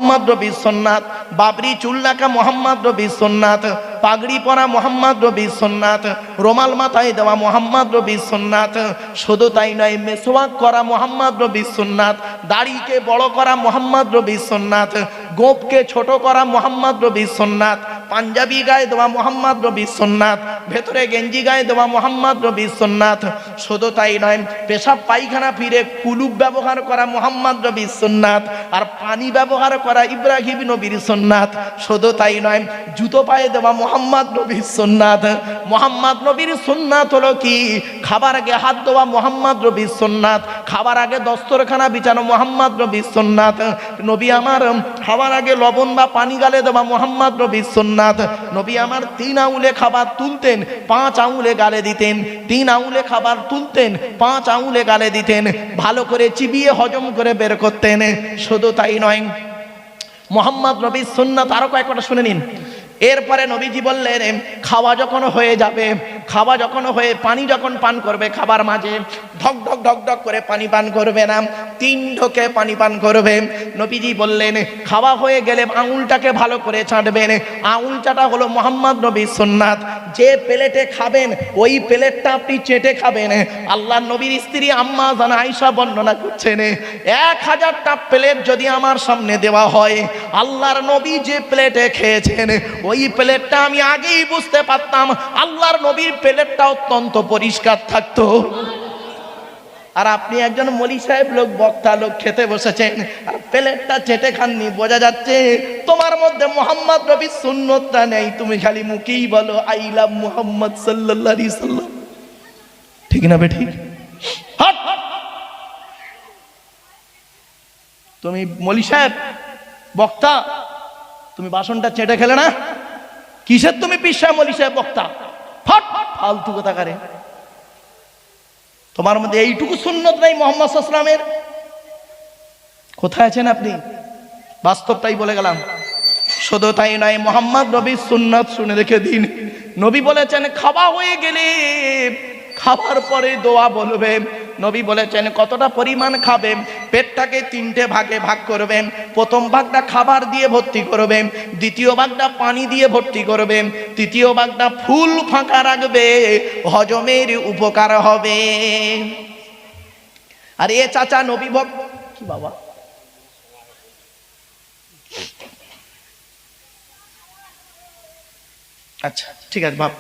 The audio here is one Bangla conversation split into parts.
মোহাম্মদ রবি সুন্নাত, বাবরি চুল রাখা মোহাম্মদ রবি সুন্নাত, পাগড়ি পরা মোহাম্মদ রবি সুন্নাত, রুমাল মাথায় দেওয়া মোহাম্মদ রবি সুন্নাত। শুধু তাই নয়, মেসওয়াক করা মোহাম্মদ রবি সুন্নাত, দাড়িকে বড় করা মোহাম্মদ রবি সুন্নাত, গোঁফকে ছোট করা মোহাম্মদ রবি সুন্নাত, পাঞ্জাবি গায়ে দেওয়া মোহাম্মদ রবি সুন্নাত, ভেতরে গেঞ্জি গায়ে দেওয়া মোহাম্মদ রবি সুন্নাত। শুধু তাই নয়, পেশাব পায়খানা ফিরে কুলুপ ব্যবহার করা মোহাম্মদ রবি সুন্নাত, আর পানি ব্যবহার করা ইব্রাহিম নবীর সুন্নাত। শুধু তাই নয়, জুতো পায়ে দেওয়া মোহাম্মদ নবীর সুন্নাত। মোহাম্মদ নবীর সুন্নাত হলো কি? খাবার আগে হাত ধোয়া মোহাম্মদ নবীর সুন্নাত, খাবার আগে দস্তরখানা বিছানো মোহাম্মদ নবীর সুন্নাত। নবী আমার খাবার আগে লবণ বা পানি গালে দেওয়া মোহাম্মদ নবীর সুন্নাত। নবী আমার 3 আঙুলে খাবার তুলতেন, 5 আঙুলে গালে দিতেন। 3 আঙুলে খাবার তুলতেন, 5 আঙুলে গালে দিতেন, ভালো করে চিবিয়ে হজম করে বের করতেন। শুধু তাই নয়, মোহাম্মদ নবীর সুন্নাত আরো কয়েকটা শুনে নিন। এরপরে নবীজি বললেন, খাওয়া যখন হয়ে যাবে, খাওয়া যখন হয়ে পানি যখন পান করবে, খাবার মাঝে ঢক ঢক ঢক ঢক করে পানি পান করবে না, 3 ঢোকে পানি পান করবে। নবীজি বললেন, খাওয়া হয়ে গেলে আঙুলটাকে ভালো করে চাটবেন। আঙুল চাটা হলো মোহাম্মদ নবীর সুন্নাত। যে প্লেটে খাবেন ওই প্লেটটা আপনি চেটে খাবেন। আল্লাহর নবীর স্ত্রী আম্মা জান আয়েশা বর্ণনা করছেন, 1000টা প্লেট যদি আমার সামনে দেওয়া হয়, আল্লাহর নবী যে প্লেটে খেয়েছেন ওই প্লেটটা আমি আগেই বুঝতে পারতাম আল্লাহর নবীর প্লেটটা অত্যন্ত পরিষ্কার থাকতো। আর আপনি একজন মৌলী সাহেব লোক, বক্তা লোক, খেতে বসেছেন আর প্লেটটা চেটে খাননি, বোঝা যাচ্ছে তোমার মধ্যে মোহাম্মদ নবীর সুন্নতটা নেই। তুমি খালি মুখেই বলো আই লাভ মুহাম্মদ সাল্লাল্লাহু আলাইহি সাল্লাম। ঠিক না বে ঠিক? তুমি মৌলী সাহেব, বক্তা, তুমি বাসনটা চেটে খেলে না? কিসের তুমি পিসা মৌলী সাহেব, বক্তা? ফালতু কথা করে। তোমার মধ্যে এইটুকু সুন্নত নাই মুহাম্মদ সাল্লাল্লাহু আলাইহি ওয়াসাল্লামের। কোথায় আছেন আপনি? বাস্তবটাই বলে গেলাম। শুধু তাই নয়, মুহাম্মদ নবীর সুন্নাত শুনে রেখে দিন। নবী বলেছেন, খাওয়া হয়ে গেলে খাবার পরে দোয়া বলবেন। নবী বলেছেন কতটা পরিমাণ খাবেন, পেটটাকে 3টে ভাগে ভাগ করবেন। প্রথম ভাগটা খাবার দিয়ে ভর্তি করবেন, দ্বিতীয় ভাগটা পানি দিয়ে ভর্তি করবেন, তৃতীয় ভাগটা ফুল ফাঁকা রাখবে, হজমের উপকার হবে। আর এ চাচা নবী ভক্ত কি বাবা? আচ্ছা ঠিক আছে বাপ,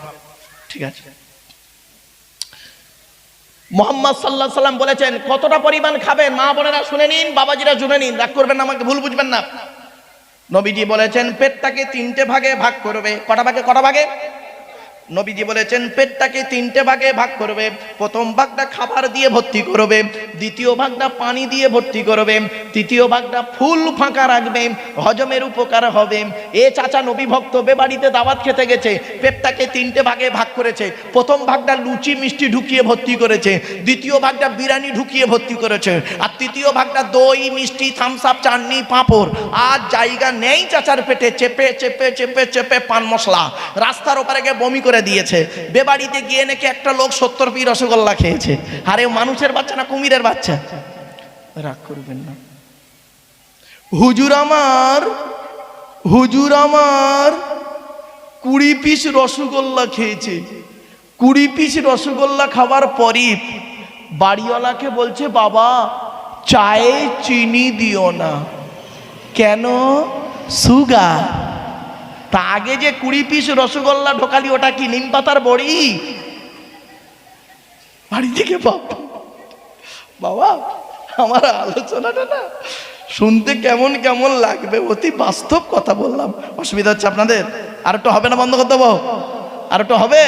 ঠিক আছে। মুহাম্মদ সাল্লাল্লাহু আলাইহি সাল্লাম বলেছেন কতটা পরিমাণ খাবেন। মা বোনেরা শুনে নিন, বাবাজিরা শুনে নিন, রাগ করবেন না, আমাকে ভুল বুঝবেন না। নবীজি বলেছেন পেটটাকে 3টে ভাগে ভাগ করবে। কটা ভাগে? কটা ভাগে? নবীজি বলেছেন পেটটাকে 3টে ভাগে ভাগ করবে। প্রথম ভাগটা খাবার দিয়ে ভর্তি করবে, দ্বিতীয় ভাগটা পানি দিয়ে ভর্তি করবে, তৃতীয় ভাগটা ফুল ফাঁকা রাখবে, হজমের উপকার হবে। এ চাচা নবী ভক্ত বাড়িতে দাওয়াত খেতে গেছে, পেটটাকে 3টে ভাগে ভাগ করেছে। প্রথম ভাগটা লুচি মিষ্টি ঢুকিয়ে ভর্তি করেছে, দ্বিতীয় ভাগটা বিরিয়ানি ঢুকিয়ে ভর্তি করেছে, আর তৃতীয় ভাগটা দই মিষ্টি থামস আপ চাটনি পাঁপড়। আর জায়গা নেই চাচার পেটে, চেপে চেপে চেপে চেপে পান মশলা। রাস্তার ওপারে গিয়ে বমি করে দিয়েছে। বেবাড়িতে গিয়ে নাকি একটা লোক 70 পিস রসগোল্লা খেয়েছে। আরে মানুষের বাচ্চা না কুমিরের বাচ্চা? রাগ করবেন না। হুজুর আমার 20 পিস রসগোল্লা খেয়েছে। 20 পিস রসগোল্লা খাবার পরই বাড়িওয়ালাকে বলছে, বাবা চায়ে চিনি দিও না। কেন? সুগার। তা আগে যে 20 পিস রসগোল্লা ঢোকালি ওটা কি নিম পাতার বড়ি? বাড়ি থেকে বাবা আমার আলোচনাটা না শুনতে কেমন কেমন লাগবে, অতি বাস্তব কথা বললাম। অসুবিধা হচ্ছে আপনাদের? আর একটু হবে না? বন্ধ করে দেবো? আর একটু হবে?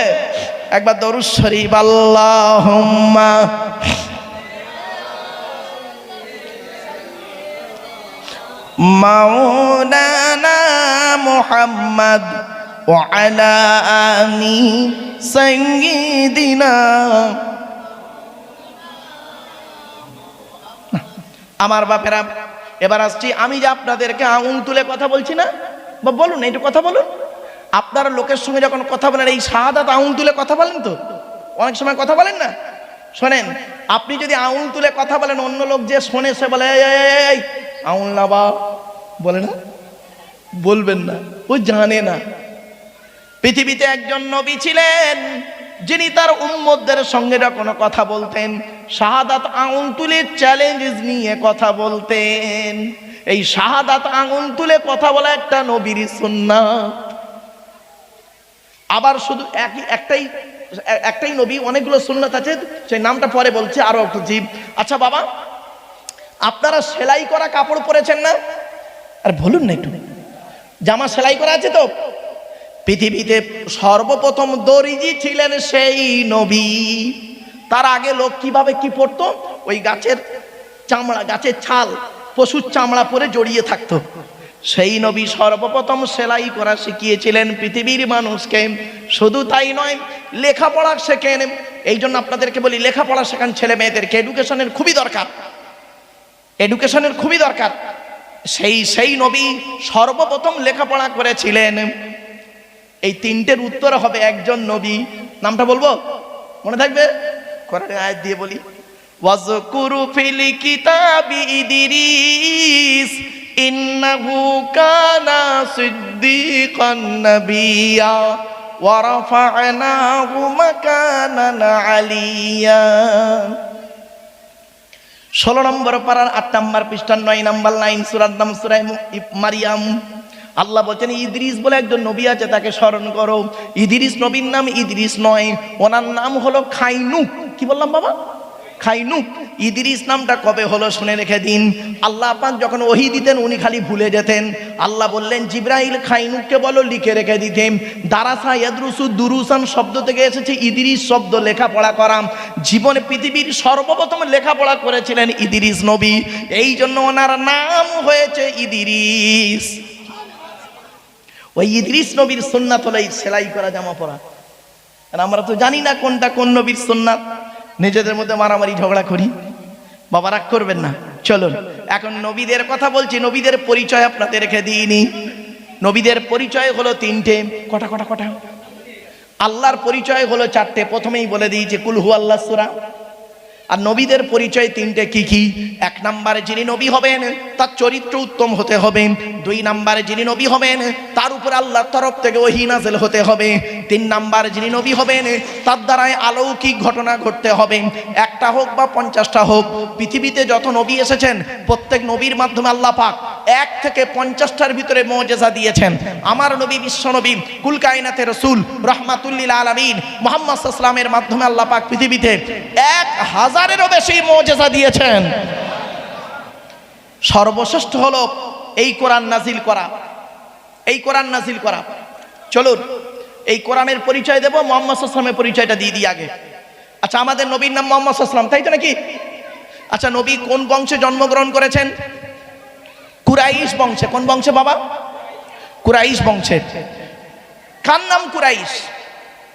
একবার দরুদ শরীফ আল্লাহুম্মা মাওলানা মুহাম্মদ ওয়া আলা আলি সাইয়্যিদিনা। আমার বাপেরা, এবার আসছি আমি যে আপনাদেরকে আঙুল তুলে কথা বলছি না, বা বলুন একটু কথা বলুন। আপনারা লোকের সঙ্গে যখন কথা বলেন এই শাহাদাত আঙুল তুলে কথা বলেন তো? অনেক সময় কথা বলেন না? শোনেন, আপনি যদি আঙুল তুলে কথা বলেন, অন্য লোক যে শোনে সে বলে এই আঙুল নাবা, বলে না, বলবেন না, ও জানে না। পৃথিবীতে একজন নবী ছিলেন যিনি তার উম্মতদের সঙ্গে যখন কথা বলতেন শাহাদাত আঙুল তুলে চ্যালেঞ্জ নিয়ে কথা বলতেন। এই শাহাদাত আঙুল তুলে কথা বলা একটা নবীর সুন্নাত। আবার শুধু একটাই নবী, অনেকগুলো সুন্নাত আছে, সেই নামটা পরে বলছি, আরো একটু জীব। আচ্ছা বাবা, আপনারা সেলাই করা কাপড় পরেছেন না? আর বলুন না একটু, জামা সেলাই করা আছে তো? পৃথিবীতে সর্বপ্রথম দর্জি ছিলেন সেই নবী। তার আগে লোক কিভাবে কি পরতো? ওই গাছের চামড়া, গাছের ছাল, পশুর চামড়া পরে জড়িয়ে থাকতো। সেই নবী সর্বপ্রথম সেলাই করা শিখিয়েছিলেন পৃথিবীর মানুষকে। শুধু তাই নয়, লেখাপড়া শেখেন। এই জন্য আপনাদেরকে বলি, লেখাপড়া শেখান ছেলে মেয়েদেরকে, এডুকেশনের খুবই দরকার, এডুকেশনের খুবই দরকার। সেই নবী সর্বপ্রথম লেখাপড়া করেছিলেন। এই তিনটের উত্তর হবে একজন নবী। নামটা বলবো, মনে থাকবে? কোরআনের আয়াত দিয়ে বলি, ওয়াজকুরু ফিল কিতাবি ইদরিস ইন্নাহু কানা সিদ্দিকান নাবিয়্যা ওয়া রাফা'নাহু মাকানান আলিয়্যা। 16 নম্বর পারার 8 নম্বর পৃষ্ঠার 9 নম্বর লাইন, সূরার নাম সূরা মারিয়াম। আল্লাহ বলছেন ইদ্রিস বলে একজন নবী আছে, তাকে স্মরণ করো। ইদ্রিস নবীর নাম ইদ্রিস নয়, ওনার নাম হলো খাইনুক। কি বললাম বাবা? খাইনুক। ইদ্রিস নামটা কবে হলো শুনে রেখে দিন। আল্লাহ পাক যখন ওহী দিতেন উনি খালি ভুলে যেতেন। আল্লাহ বললেন জিবরাইল খাইনুককে বলো লিখে রেখে দিতেন। দারাসা ইয়াদরুসু দুরুসান শব্দ থেকে এসেছে ইদ্রিস শব্দ, লেখাপড়া করা। জীবনে পৃথিবীর সর্বপ্রথম লেখাপড়া করেছিলেন ইদ্রিস নবী, এই জন্য ওনার নাম হয়েছে ইদ্রিস। ওই ইদ্রিস নবীর সুন্নাত হলো সেলাই করা জামা পরা। আর আমরা তো জানি না কোনটা কোন নবীর সুন্নাত, নিজেদের মধ্যে মারামারি ঝগড়া করি। বাবা রাগ করবেন না, চলুন এখন নবীদের কথা বলছি। নবীদের পরিচয় আপনাদের রেখে দিইনি। নবীদের পরিচয় হলো তিনটে। কটা? আল্লাহর পরিচয় হলো 4টে, প্রথমেই বলে দিয়েছি, কুল হু আল্লাহ সূরা। আর নবীদের পরিচয় তিনটে। কি কি? 1 নম্বরে যিনি নবী হবেন তার চরিত্র উত্তম হতে হবে। 2 নম্বরে যিনি নবী হবেন তার উপর আল্লাহর তরফ থেকে ওহী নাযিল হতে হবে। 3 নম্বরে যিনি নবী হবেন তার দ্বারাই অলৌকিক ঘটনা ঘটতে হবে, একটা হোক বা 50টা হোক। পৃথিবীতে যত নবী এসেছেন প্রত্যেক নবীর মাধ্যমে আল্লাহ পাক 1 থেকে 50টার ভিতরে মুজিজা দিয়েছেন। আমার নবী বিশ্ব নবী কুল কায়নাতের রাসূল রাহমাতুল লিল আলামিন মুহাম্মদ সাল্লাল্লাহু আলাইহি ওয়াসাল্লামের মাধ্যমে আল্লাহ পাক পৃথিবীতে 1000-এরও বেশি মুজিজা দিয়েছেন। সর্বশ্রেষ্ঠ হলো এই কোরআন নাজিল করা, এই কোরআন নাজিল করা। চলুন এই কোরআনের পরিচয় দেব, মুহাম্মদ সাল্লাল্লাহু আলাইহি ওয়াসাল্লামের পরিচয়টা দিয়ে দিই আগে। আচ্ছা, আমাদের নবীর নাম মুহাম্মদ সাল্লাল্লাহু আলাইহি ওয়াসাল্লাম, তাই তো নাকি? আচ্ছা, নবী কোন বংশে জন্মগ্রহণ করেছেন? কুরাইশ বংশে। কোন বংশে বাবা? কুরাইশ বংশে। কার নাম কুরাইশ?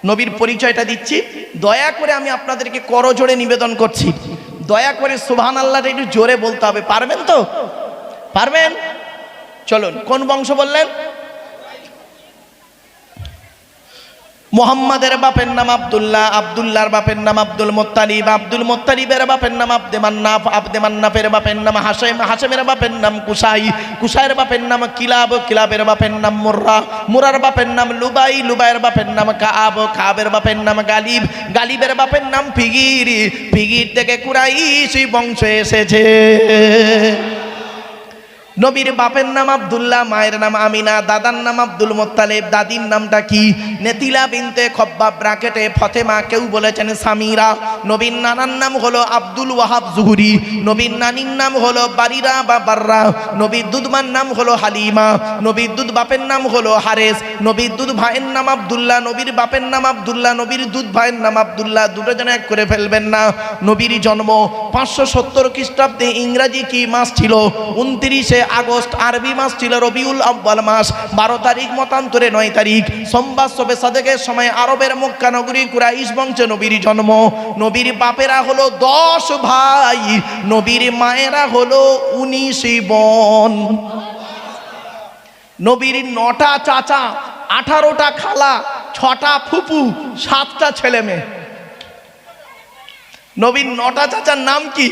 নবীর পরিচয়টা দিচ্ছি, দয়া করে আমি আপনাদেরকে করজোড়ে নিবেদন করছি, দয়া করে সুবহানাল্লাহটা একটু জোরে বলতে হবে। পারবেন তো? পারবেন? চলুন, কোন বংশ বললেন? মুহাম্মাদের বাপের নাম আব্দুল্লাহ, আব্দুল্লাহর বাপের নাম আব্দুল মুত্তালিব, আব্দুল মুত্তালিবের বাপের নাম আব্দে মান্নাফ, আব্দে মান্নাফের বাপের নাম হাশেম, হাশেমের বাপের নাম কুসাই, কুসাইয়ের বাপের নাম কিলাব, কিলাবের বাপের নাম মুররা, মুরার বাপের নাম লুবাই, লুবাইয়ের বাপের নাম কাব, কাবের বাপের নাম গালিব, গালিবের বাপের নাম ফিগির, ফিগির থেকে কুরাইশি বংশ এসেছে। নবীর বাপের নাম আব্দুল্লাহ, মায়ের নাম আমিনা, দাদার নাম আব্দুল মুত্তালিব, দাদির নামটা কি? নেতিলা বিনতে খব্বাব, ব্র্যাকেটে ফতেমা, কেউ বলেছেন সামিরা। নবীর নানার নাম হলো আব্দুল ওয়াহাব জুহরি, নবীর নানির নাম হলো বারিরা বা বাররা, নবীর দুধমার নাম হলো হালিমা, নবীর দুধ বাপের নাম হলো হারেস, নবীর দুধ ভাইয়ের নাম আব্দুল্লাহ, নবীর বাপের নাম আব্দুল্লাহ, নবীর দুধ ভাইয়ের নাম আব্দুল্লাহ, দুটো যেন এক করে ফেলবেন না। নবীর জন্ম 570 খ্রিস্টাব্দে। ইংরাজি কি মাস ছিল? 29 আগস্ট। আরবি মাস ছিল রবিউল আউয়াল মাস। 12 তারিখ মতান্তরে 9 তারিখ সোমবার শবে সাদেকের সময় আরবের মক্কা নগরী কুরাইশ বংশে নবীর জন্ম। নবীর বাপেরা হলো 10 ভাই, নবীর মায়েরা হলো 19 বোন। নবীর 9টা চাচা, 18টা খালা, 6টা ফুপু, 7টা ছেলে মেয়ে। নবীর 9টা চাচার নাম কি?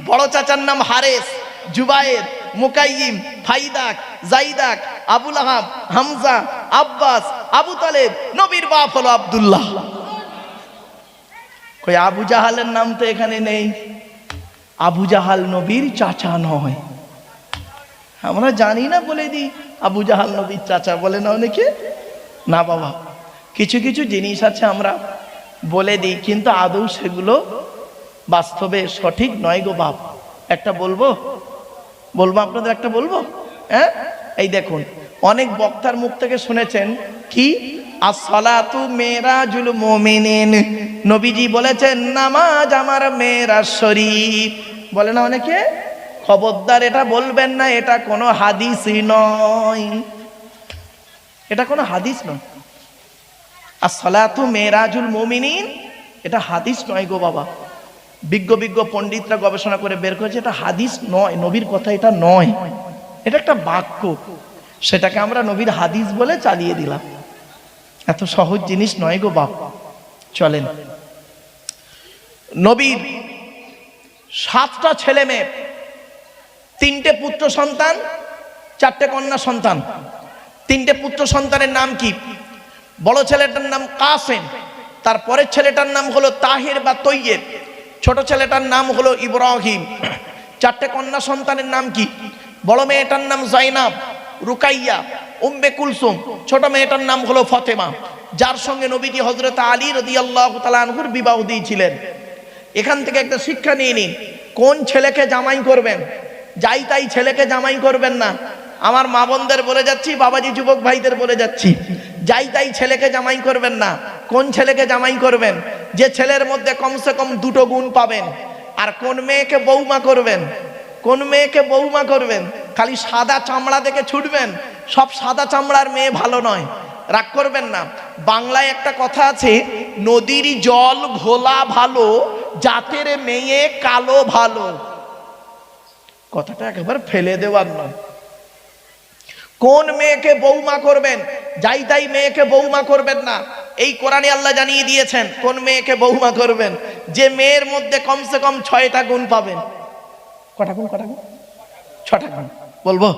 বড় চাচার নাম হারেস, জুবায়ের, মুকাইম, ফাইদাক, জাইদাক, আবু লাহাব, হামজা, আব্বাস, আবু তালেব, নবীর বাপ হলো আব্দুল্লাহ। কই আবু জাহালের নাম তো এখানে নেই। আবু জাহাল নবীর চাচা নয়। আমরা জানি না বলে দিই আবু জাহাল নবীর চাচা, বলে না অনেকে। না বাবা, কিছু কিছু জিনিস আছে আমরা বলে দিই, কিন্তু আদৌ সেগুলো বাস্তবে সঠিক নয় গো বাপ। একটা বলবো আপনাদের, একটা বলবো। হ্যাঁ, এই দেখুন, অনেক বক্তার মুখ থেকে শুনেছেন কি, আসসালাতু মেরাজুল মুমিনিন, নবীজি বলেছেন নামাজ আমার মেরাজ শরীফ, বলে না অনেকে। খবরদার এটা বলবেন না, এটা কোনো হাদিসই নয়, এটা কোনো হাদিস নয়। আসসালাতু মেরাজুল মুমিনিন, এটা হাদিস নয় গো বাবা। বিজ্ঞ পণ্ডিতরা গবেষণা করে বের করেছে এটা হাদিস নয়, নবীর কথা এটা নয়, এটা একটা বাক্য। সেটাকে আমরা নবীর হাদিস বলে চালিয়ে দিলাম। এত সহজ জিনিস নয় গো বাপ। চলেন, নবীর 7টা ছেলে মেয়ে, 3টে পুত্র সন্তান, 4টে কন্যা সন্তান। 3টে পুত্র সন্তানের নাম কি? বড় ছেলেটার নাম কাসেম, তারপরের ছেলেটার নাম হলো তাহির বা তৈয়েব, ছোট ছেলেটার নাম হলো ইব্রাহিম। 4টে কন্যা সন্তানের নাম কি? বড় মেয়েটার নাম জাইনাব, রুকাইয়া, উম্মে কুলসুম, ছোট মেয়েটার নাম হলো ফাতেমা, যার সঙ্গে নবীজি হযরত আলী রাদিয়াল্লাহু তাআলা আনহুর বিবাহ দিয়েছিলেন। এখান থেকে একটা শিক্ষা নিয়ে নিন, কোন ছেলেকে জামাই করবেন, যাই তাই ছেলেকে জামাই করবেন না। আমার মা বোনদের বলে যাচ্ছি, বাবাজি যুবক ভাইদের বলে যাচ্ছি, যাই তাই ছেলেকে জামাই করবেন না। কোন ছেলেকে জামাই করবেন? যে ছেলের মধ্যে কমসে কম 2টো গুণ পাবেন। আর কোন মেয়েকে বৌমা করবেন? কোন মেয়েকে বৌমা করবেন? খালি সাদা চামড়া দেখে ছুটবেন, সব সাদা চামড়ার মেয়ে ভালো নয়, রাগ করবেন না। বাংলায় একটা কথা আছে, নদীর জল ঘোলা ভালো, জাতের মেয়ে কালো ভালো। কথাটা একেবারে ফেলে দেওয়ার নয়। কোন মেয়েকে বৌমা করবেন? যাই তাই মেয়েকে বৌমা করবেন না। এই কোরআনে আল্লাহ জানিয়ে দিয়েছেন কোন মেয়েকে বৌমা করবেন, যে মেয়ের মধ্যে কমসে কম 6টা গুণ পাবেন। কটা গুণ? 6টা গুণ বলবো?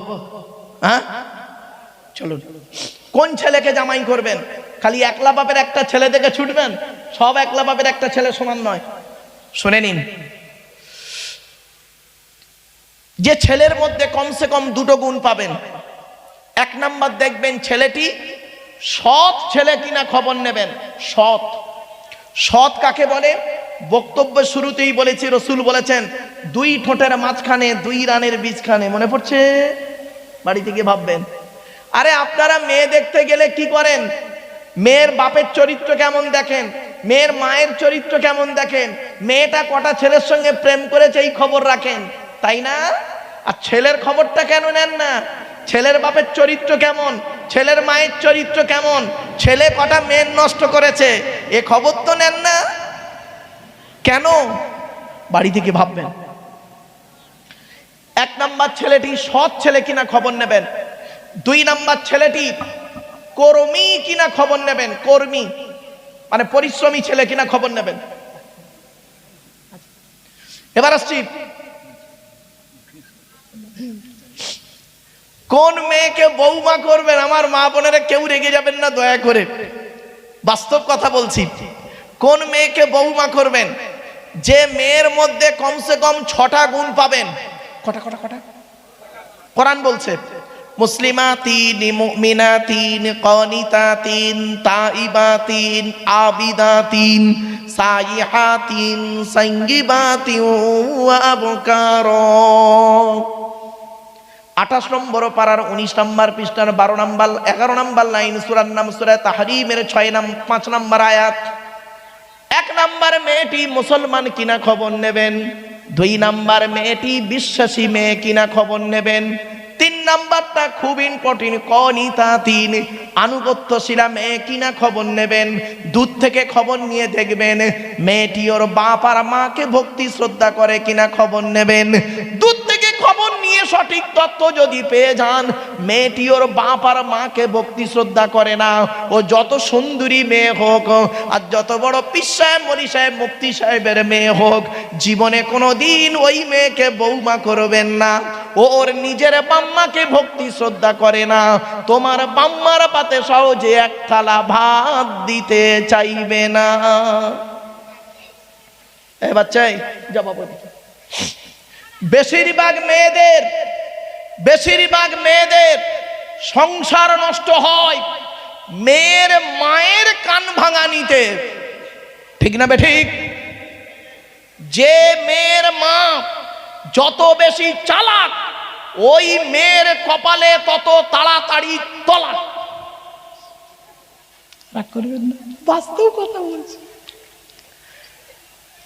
হ্যাঁ, চলুন। কোন ছেলেকে জামাই করবেন? খালি একলা বাপের একটা ছেলে দেখে ছুটবেন, সব একলা বাপের একটা ছেলে সমান নয়। শুনে নিন, যে ছেলের মধ্যে কমসে কম 2টো গুণ পাবেন। 1 নাম্বার দেখবেন ছেলেটি সৎ ছেলে কিনা খবর নেবেন। সৎ কাকে বলে? বক্তব্য শুরুতেই বলেছি, রসুল বলেছেন 2 ঠোঁটের মাঝখানে 2 রানের বীজখানে। মনে পড়ছে? বাড়ি থেকে ভাববেন। আরে আপনারা মেয়ে দেখতে গেলে কি করেন? মেয়ের বাপের চরিত্র কেমন দেখেন, মেয়ের মায়ের চরিত্র কেমন দেখেন, মেয়েটা কটা ছেলের সঙ্গে প্রেম করেছে এই খবর রাখেন, তাই না? আর ছেলের খবরটা কেন নেন না? ছেলের বাপের চরিত্র কেমন, ছেলের মায়ের চরিত্র কেমন, ছেলে কটা মেয়ে নষ্ট করেছে, এ খবর তো নেন না কেন? বাড়ি থেকে ভাববেন। 1 নাম্বার ছেলেটি সৎ ছেলে কিনা খবর নেবেন। 2 নাম্বার ছেলেটি কর্মী কিনা খবর নেবেন। কর্মী মানে পরিশ্রমী ছেলে কিনা খবর নেবেন। এবার আসছি, কোন মেয়েকে বৌমা করবেন? আমার মা বোনেরা কেউ রেগে যাবেন না দয়া করে, বাস্তব কথা বলছি। কোন মেয়েকে বৌমা করবেন? যে মেয়ের মধ্যে কমসে কম 6টা গুণ পাবেন। কটা? কোরআন বলছে মুসলিমাতিন, মুমিনাতিন, কানিতাতিন, তাইবাতিন, আবিদাতিন, সাইহাতিন, সাইয়্যিবাতিন ওয়া আবকারা। 28 নম্বর পারার 19 নম্বর পৃষ্ঠার 12 নম্বর 11 নম্বর লাইন, সূরার নাম সূরা তাহরিমের 5 নম্বর আয়াত। 1 নাম্বার মেয়েটি মুসলমান কিনা খবর নেবেন। 2 নাম্বার মেয়েটি বিশ্বাসী মেয়ে কিনা খবর নেবেন। 3 নাম্বারটা খুব ইম্পর্টেন্ট, কনিতাতিন, আনুগত্যশীলা মেয়ে কিনা খবর নেবেন। দূর থেকে খবর নিয়ে দেখবেন মেয়েটি ওর বাপ আর মাকে ভক্তি শ্রদ্ধা করে কিনা খবর নেবেন। দূর থেকে খবর নিয়ে সঠিক তথ্য যদি পেয়ে যান মেয়েটি ওর বাপ আর মাকে ভক্তি শ্রদ্ধা করে না, ও যত সুন্দরী মেয়ে হোক আর যত বড় পীর সাহেব, মলি সাহেব, মুফতি সাহেবের মেয়ে হোক, জীবনে কোনোদিন ওই মেয়েকে বৌমা করবেন না। ওর নিজের বাম্মাকে ভক্তি শ্রদ্ধা করে না, তোমার বাম্মার পাতে সহজে এক থালা ভাত দিতে চাইবে না। এ বাচ্চাই জবাব দে। বেশিরভাগ মেয়েদের সংসার নষ্ট হয় মেয়ের মায়ের কান ভাঙা নিতে, ঠিক না বেঠিক? যে মেয়ের মা যত বেশি চালাক, ওই মেয়ের কপালে তত তাড়াতাড়ি তলাক। রাগ করবেন না, বাস্তব কথা বলছি।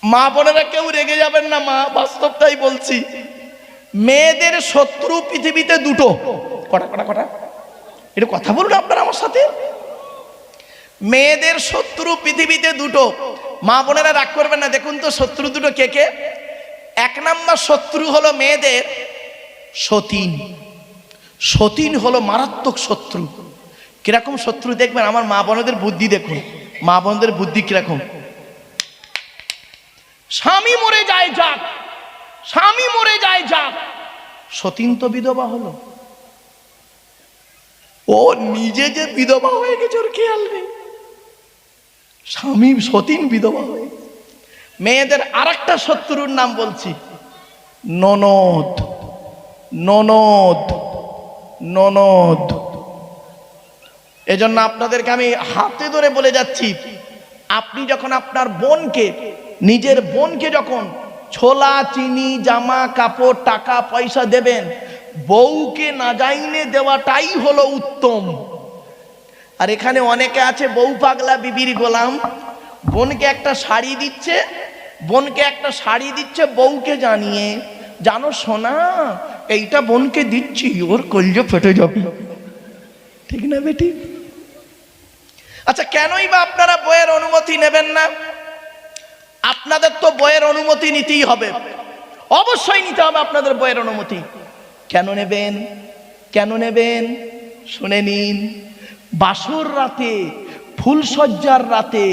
মা বোনেরা কেউ রেগে যাবেন না, মা বাস্তবটাই বলছি। মেয়েদের শত্রু পৃথিবীতে দুটো। কটা কটা কটা এটা কথা বলুন আপনারা আমার সাথে। মেয়েদের শত্রু পৃথিবীতে দুটো। মা বোনেরা রাগ করবেন না, দেখুন তো শত্রু দুটো কে কে। এক নাম্বার শত্রু হলো মেয়েদের সতীন। সতীন হলো মারাত্মক শত্রু। কিরকম শত্রু দেখবেন, আমার মা বোনদের বুদ্ধি দেখুন, মা বোনদের বুদ্ধি কিরকম। স্বামী মরে যায় যাক, স্বামী মরে যায় যাক, সতীন তো বিধবা হলো, ও নিজে যে বিধবা হয়ে গেছে ওর খেয়াল নেই, স্বামী সতীন বিধবা হয়ে। মেয়েদের আরেকটা শত্রুর নাম বলছি, ননদ। ননদ ননদ এজন্য আপনাদেরকে আমি হাতে ধরে বলে যাচ্ছি, আপনি যখন আপনার বোনকে, নিজের বোনকে যখন ছোলা চিনি জামা কাপড় টাকা পয়সা দেবেন, বউকে না যাইনে দেওয়াটাই হলো উত্তম। আর এখানে অনেকে আছে বউ পাগলা বিবির গোলাম, বোনকে একটা শাড়ি দিচ্ছে, বোনকে একটা শাড়ি দিচ্ছে বউকে জানিয়ে, জানো সোনা এইটা বোনকে দিচ্ছি, ওর কলজে ফেটে যাবে, ঠিক না বেটি? আচ্ছা কেনই বা আপনারা বইয়ের অনুমতি নেবেন না? আপনাদের তো বইয়ের অনুমতি নিতেই হবে, অবশ্যই নিতে হবে আপনাদের বইয়ের অনুমতি। কেন নেবেন? কেন নেবেন শুনে নিন। বাসর রাতে, ফুলসজ্জার রাতে,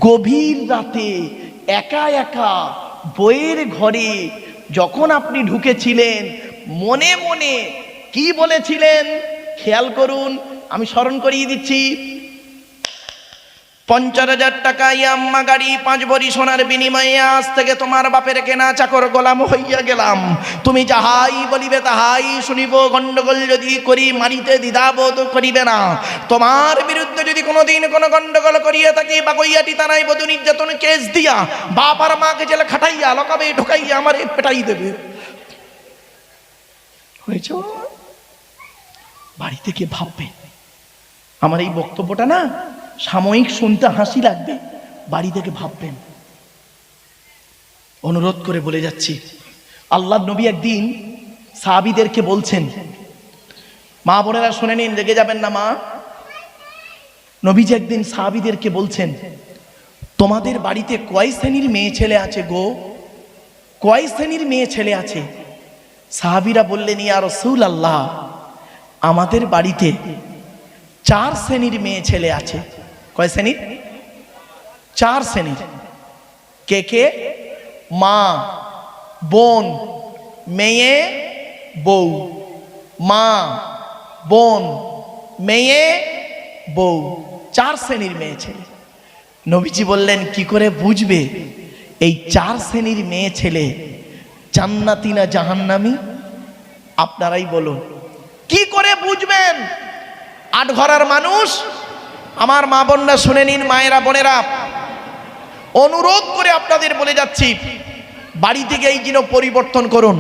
গভীর রাতে একা একা বইয়ের ঘরে যখন আপনি ঢুকেছিলেন, মনে মনে কি বলেছিলেন খেয়াল করুন, আমি স্মরণ করিয়ে দিচ্ছি। 50,000 টাকা ইয়াম্মা গাড়ি 5 ভরি সোনার বিনিময়ে আজ থেকে তোমার বাপের কেনা চাকর গোলাম হইয়া গেলাম, তুমি যাহাই বলিবে তাহাই শুনিব, গন্ডগোল যদি করি মারিতে দ্বিধাবোধ করিবে না, তোমার বিরুদ্ধে যদি কোনোদিন কোনো গন্ডগোল করিয়া থাকি বাগইয়াটি থানায় বধূ নির্যাতন কেস দিয়া বাপ আর মাকে জেলে খাটাইয়া লকাবে ঢুকাইয়া আমার পেটাই দেবে। হয়েছে? বাড়ি থেকে ভাববে আমার এই বক্তব্যটা না সাময়িক শুনতে হাসি লাগবে, বাড়ি থেকে ভাববেন। অনুরোধ করে বলে যাচ্ছি, আল্লাহর নবী একদিন সাহাবীদেরকে বলছেন, মা বোনেরা শুনে নিন, রেগে যাবেন না মা। নবীজি একদিন সাহাবীদেরকে বলছেন, তোমাদের বাড়িতে কয় শ্রেণীর মেয়ে ছেলে আছে গো? কয় শ্রেণীর মেয়ে ছেলে আছে? সাহাবীরা বললেন, ইয়া রাসূলুল্লাহ, আমাদের বাড়িতে 4 শ্রেণীর মেয়ে ছেলে আছে। কয় শ্রেণীর? 4 শ্রেণীর। কে কে? মা, বোন, মেয়ে, বউ। মা, বোন, মেয়ে, বউ, 4 শ্রেণীর মেয়ে ছেলে। নবীজি বললেন, কি করে বুঝবে এই 4 শ্রেণীর মেয়ে ছেলে জান্নাতি না জাহান্নামী? আপনারাই বলুন, কি করে বুঝবেন? 8 ঘরার মানুষ, আমার মা বোনরা শুনে নিন, মায়েরা বোনেরা, অনুরোধ করে আপনাদের বলে যাচ্ছি, বাড়ি থেকে এই জিনিস পরিবর্তন করুন।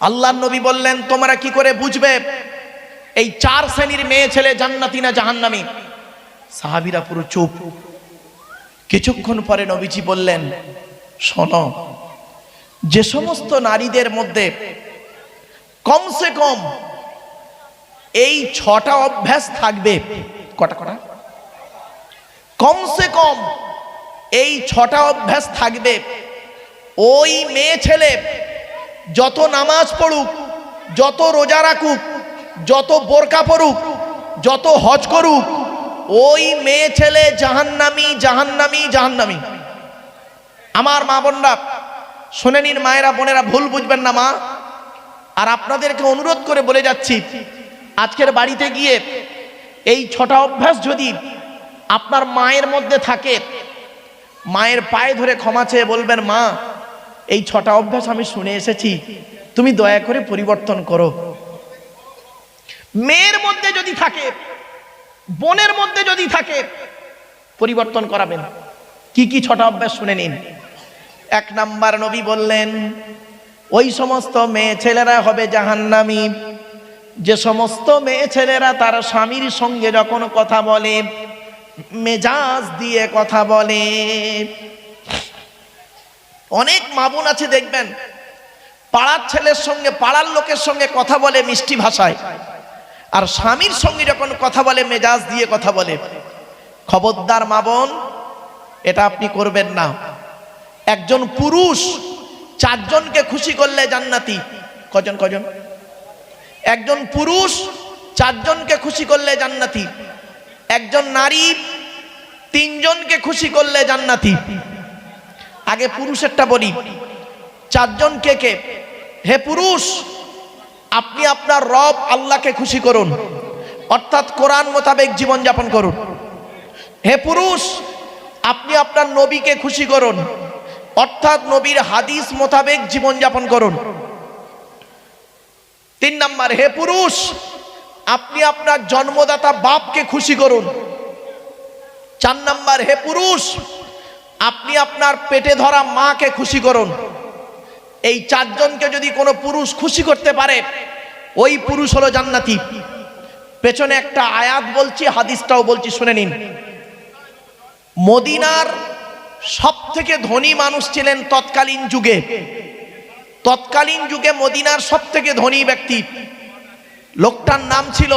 আল্লাহর নবী বললেন, তোমরা কি করে বুঝবে এই 4 শ্রেণীর মেয়ে ছেলে জান্নাতি না জাহান্নামী? সাহাবীরা পুরো চুপ। কিছুক্ষণ পরে নবীজি বললেন, শোনো, যে সমস্ত নারীদের মধ্যে কমসে কম এই 6টা অভ্যাস থাকবে, কটা কটা? কমসে কম এই 6টা অভ্যাস থাকবে, ওই মেয়ে ছেলে যত নামাজ পড়ুক, যত রোজা রাখুক, যত বোরকা পড়ুক, যত হজ করুক, ওই মেয়ে ছেলে জাহান্নামী, জাহান্নামী, জাহান্নামী। আমার মা বোনরা শুনে নিন, মায়েরা বোনেরা ভুল বুঝবেন না মা। আর আপনাদেরকে অনুরোধ করে বলে যাচ্ছি, আজকের বাড়িতে গিয়ে এই 6টা অভ্যাস যদি আপনার মায়ের মধ্যে থাকে, মায়ের পায়ে ধরে ক্ষমা চেয়ে বলবেন, মা এই 6টা অভ্যাস আমি শুনে এসেছি, তুমি দয়া করে পরিবর্তন করো। মেয়ের মধ্যে যদি থাকে, বোনের মধ্যে যদি থাকে, পরিবর্তন করাবেন। কি কি 6টা অভ্যাস শুনে নিন। 1 নাম্বার, নবী বললেন ওই সমস্ত মেয়ে ছেলেরা হবে জাহান্নামী যে সমস্ত মেয়ে ছেলেরা তার স্বামীর সঙ্গে যখন কথা বলে মেজাজ দিয়ে কথা বলে। অনেক মা বোন আছে দেখবেন, পাড়ার ছেলের সঙ্গে, পাড়ার লোকের সঙ্গে কথা বলে মিষ্টি ভাষায়, আর স্বামীর সঙ্গে যখন কথা বলে মেজাজ দিয়ে কথা বলে। খবরদার মা বোন, এটা আপনি করবেন না। একজন পুরুষ 4 জনকে খুশি করলে জান্নাতি। কজন? একজন পুরুষ 4 জনকে খুশি করলে জান্নাতি। একজন নারী 3 জনকে খুশি করলে জান্নাতি। আগে পুরুষেরটা বলি। 4 জন কে কে? হে পুরুষ, আপনি আপনার রব আল্লাহকে খুশি করুন, অর্থাৎ কোরআন মোতাবেক জীবন যাপন করুন। হে পুরুষ, আপনি আপনার নবীকে খুশি করুন, অর্থাৎ নবীর হাদিস মোতাবেক জীবন যাপন করুন। 3 নাম্বার, হে পুরুষ, আপনি আপনার জন্মদাতা বাপকে খুশি করুন। 4 নাম্বার, হে পুরুষ, আপনি আপনার পেটে ধরা মাকে খুশি করুন। এই 4 জনকে যদি কোনো পুরুষ খুশি করতে পারে, ওই পুরুষ হলো জান্নাতি। পেছনে একটা আয়াত বলছি, হাদিসটাও বলছি, শুনে নিন। মদিনার সবথেকে ধনী মানুষ ছিলেন তৎকালীন যুগে। তৎকালীন যুগে মদিনার সবথেকে ধনী ব্যক্তি, লোকটার নাম ছিল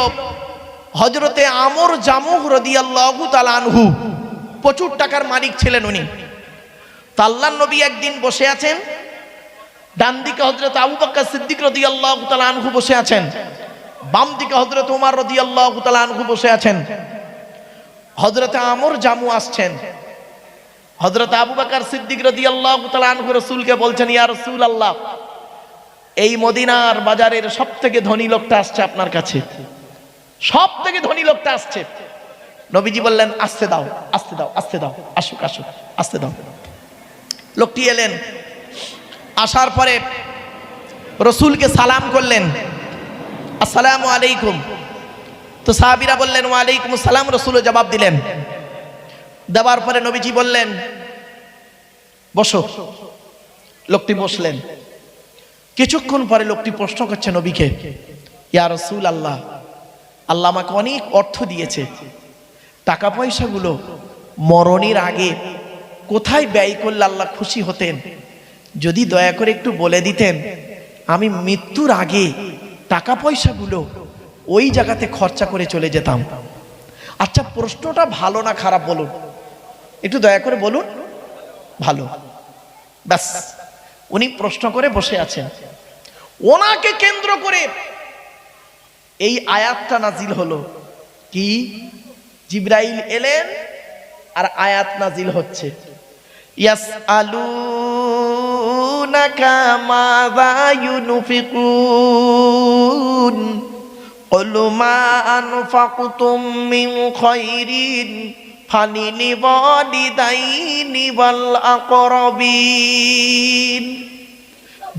হযরতে আমর জামুহ রাদিয়াল্লাহু তাআলা আনহু। প্রচুর টাকার মালিক ছিলেন উনি। তো আল্লাহর নবী একদিন বসে আছেন, ডান দিকে হযরত আবু বকর সিদ্দিক রাদিয়াল্লাহু তাআলা আনহু বসে আছেন, বাম দিকে হযরত ওমর রাদিয়াল্লাহু তাআলা আনহু বসে আছেন। হযরতে আমর জামু আসছেন, হযরত আবু বকর সিদ্দিক রাদিয়াল্লাহু তাআলা আনহু রাসূলকে বলছেন, ইয়া রাসূলুল্লাহ, এই মদিনার বাজারের সবথেকে ধনী লোকটা আসছে আপনার কাছে, সবথেকে ধনী লোকটা আসছে। নবীজি বললেন, আসতে দাও, আসতে দাও, আসতে দাও, আসুক আসুক, আসতে দাও। লোকটি এলেন, আসার পরে রাসূলকে সালাম করলেন, আসসালামু আলাইকুম। তো সাহাবীরা বললেন, ওয়া আলাইকুম আসসালাম। রাসূল জবাব দিলেন। দেওয়ার পরে নবীজি বললেন, বসো। লোকটি বসলেন। কিছুক্ষণ পরে লোকটি প্রশ্ন করছে নবীকে, ইয়া রাসূলুল্লাহ, আল্লাহ আমাকে অনেক অর্থ দিয়েছে, টাকা পয়সাগুলো মরণের আগে কোথায় ব্যয় করলে আল্লাহ খুশি হতেন, যদি দয়া করে একটু বলে দিতেন, আমি মৃত্যুর আগে টাকা পয়সাগুলো ওই জায়গাতে খরচা করে চলে যেতাম। আচ্ছা, প্রশ্নটা ভালো না খারাপ বলুন, একটু দয়া করে বলুন। ভালো। ব্যাস, উনি প্রশ্ন করে বসে আছেন। ওনাকে কেন্দ্র করে এই আয়াতটা নাজিল হলো। কি? জিবরাইল এলেন আর আয়াত নাজিল হচ্ছে, ইয়াসআলুনাকা মাযা ইউনফিকুন কুল মা আনফাকতুম মিন খায়রিন ফালিলওয়ালিদাইনি ওয়াল আকরাবিন।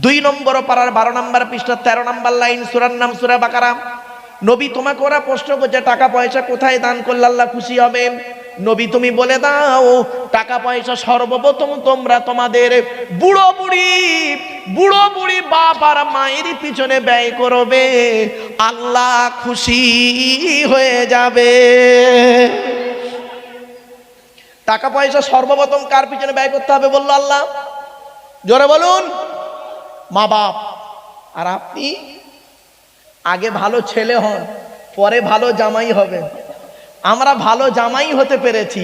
2 নম্বর পারার 12 নম্বর পৃষ্ঠা 13 নম্বর লাইন, সূরার নাম সূরা বাকারা। নবী, তোমাকে ওরা প্রশ্ন করছে টাকা পয়সা কোথায় দান করলে আল্লাহ খুশি হবে। নবী, তুমি বলে দাও, টাকা পয়সা সর্বপ্রথম তোমরা তোমাদের বুড়ো বুড়ি বাপ আর মায়ের পিছনে ব্যয় করবে, আল্লাহ খুশি হয়ে যাবে। টাকা পয়সা সর্বপ্রথম কার পিছনে ব্যয় করতে হবে বললো আল্লাহ? জোরে বলুন। মা বাপ। আর আপনি আগে ভালো ছেলে হন, পরে ভালো জামাই হবেন। আমরা ভালো জামাই হতে পেরেছি,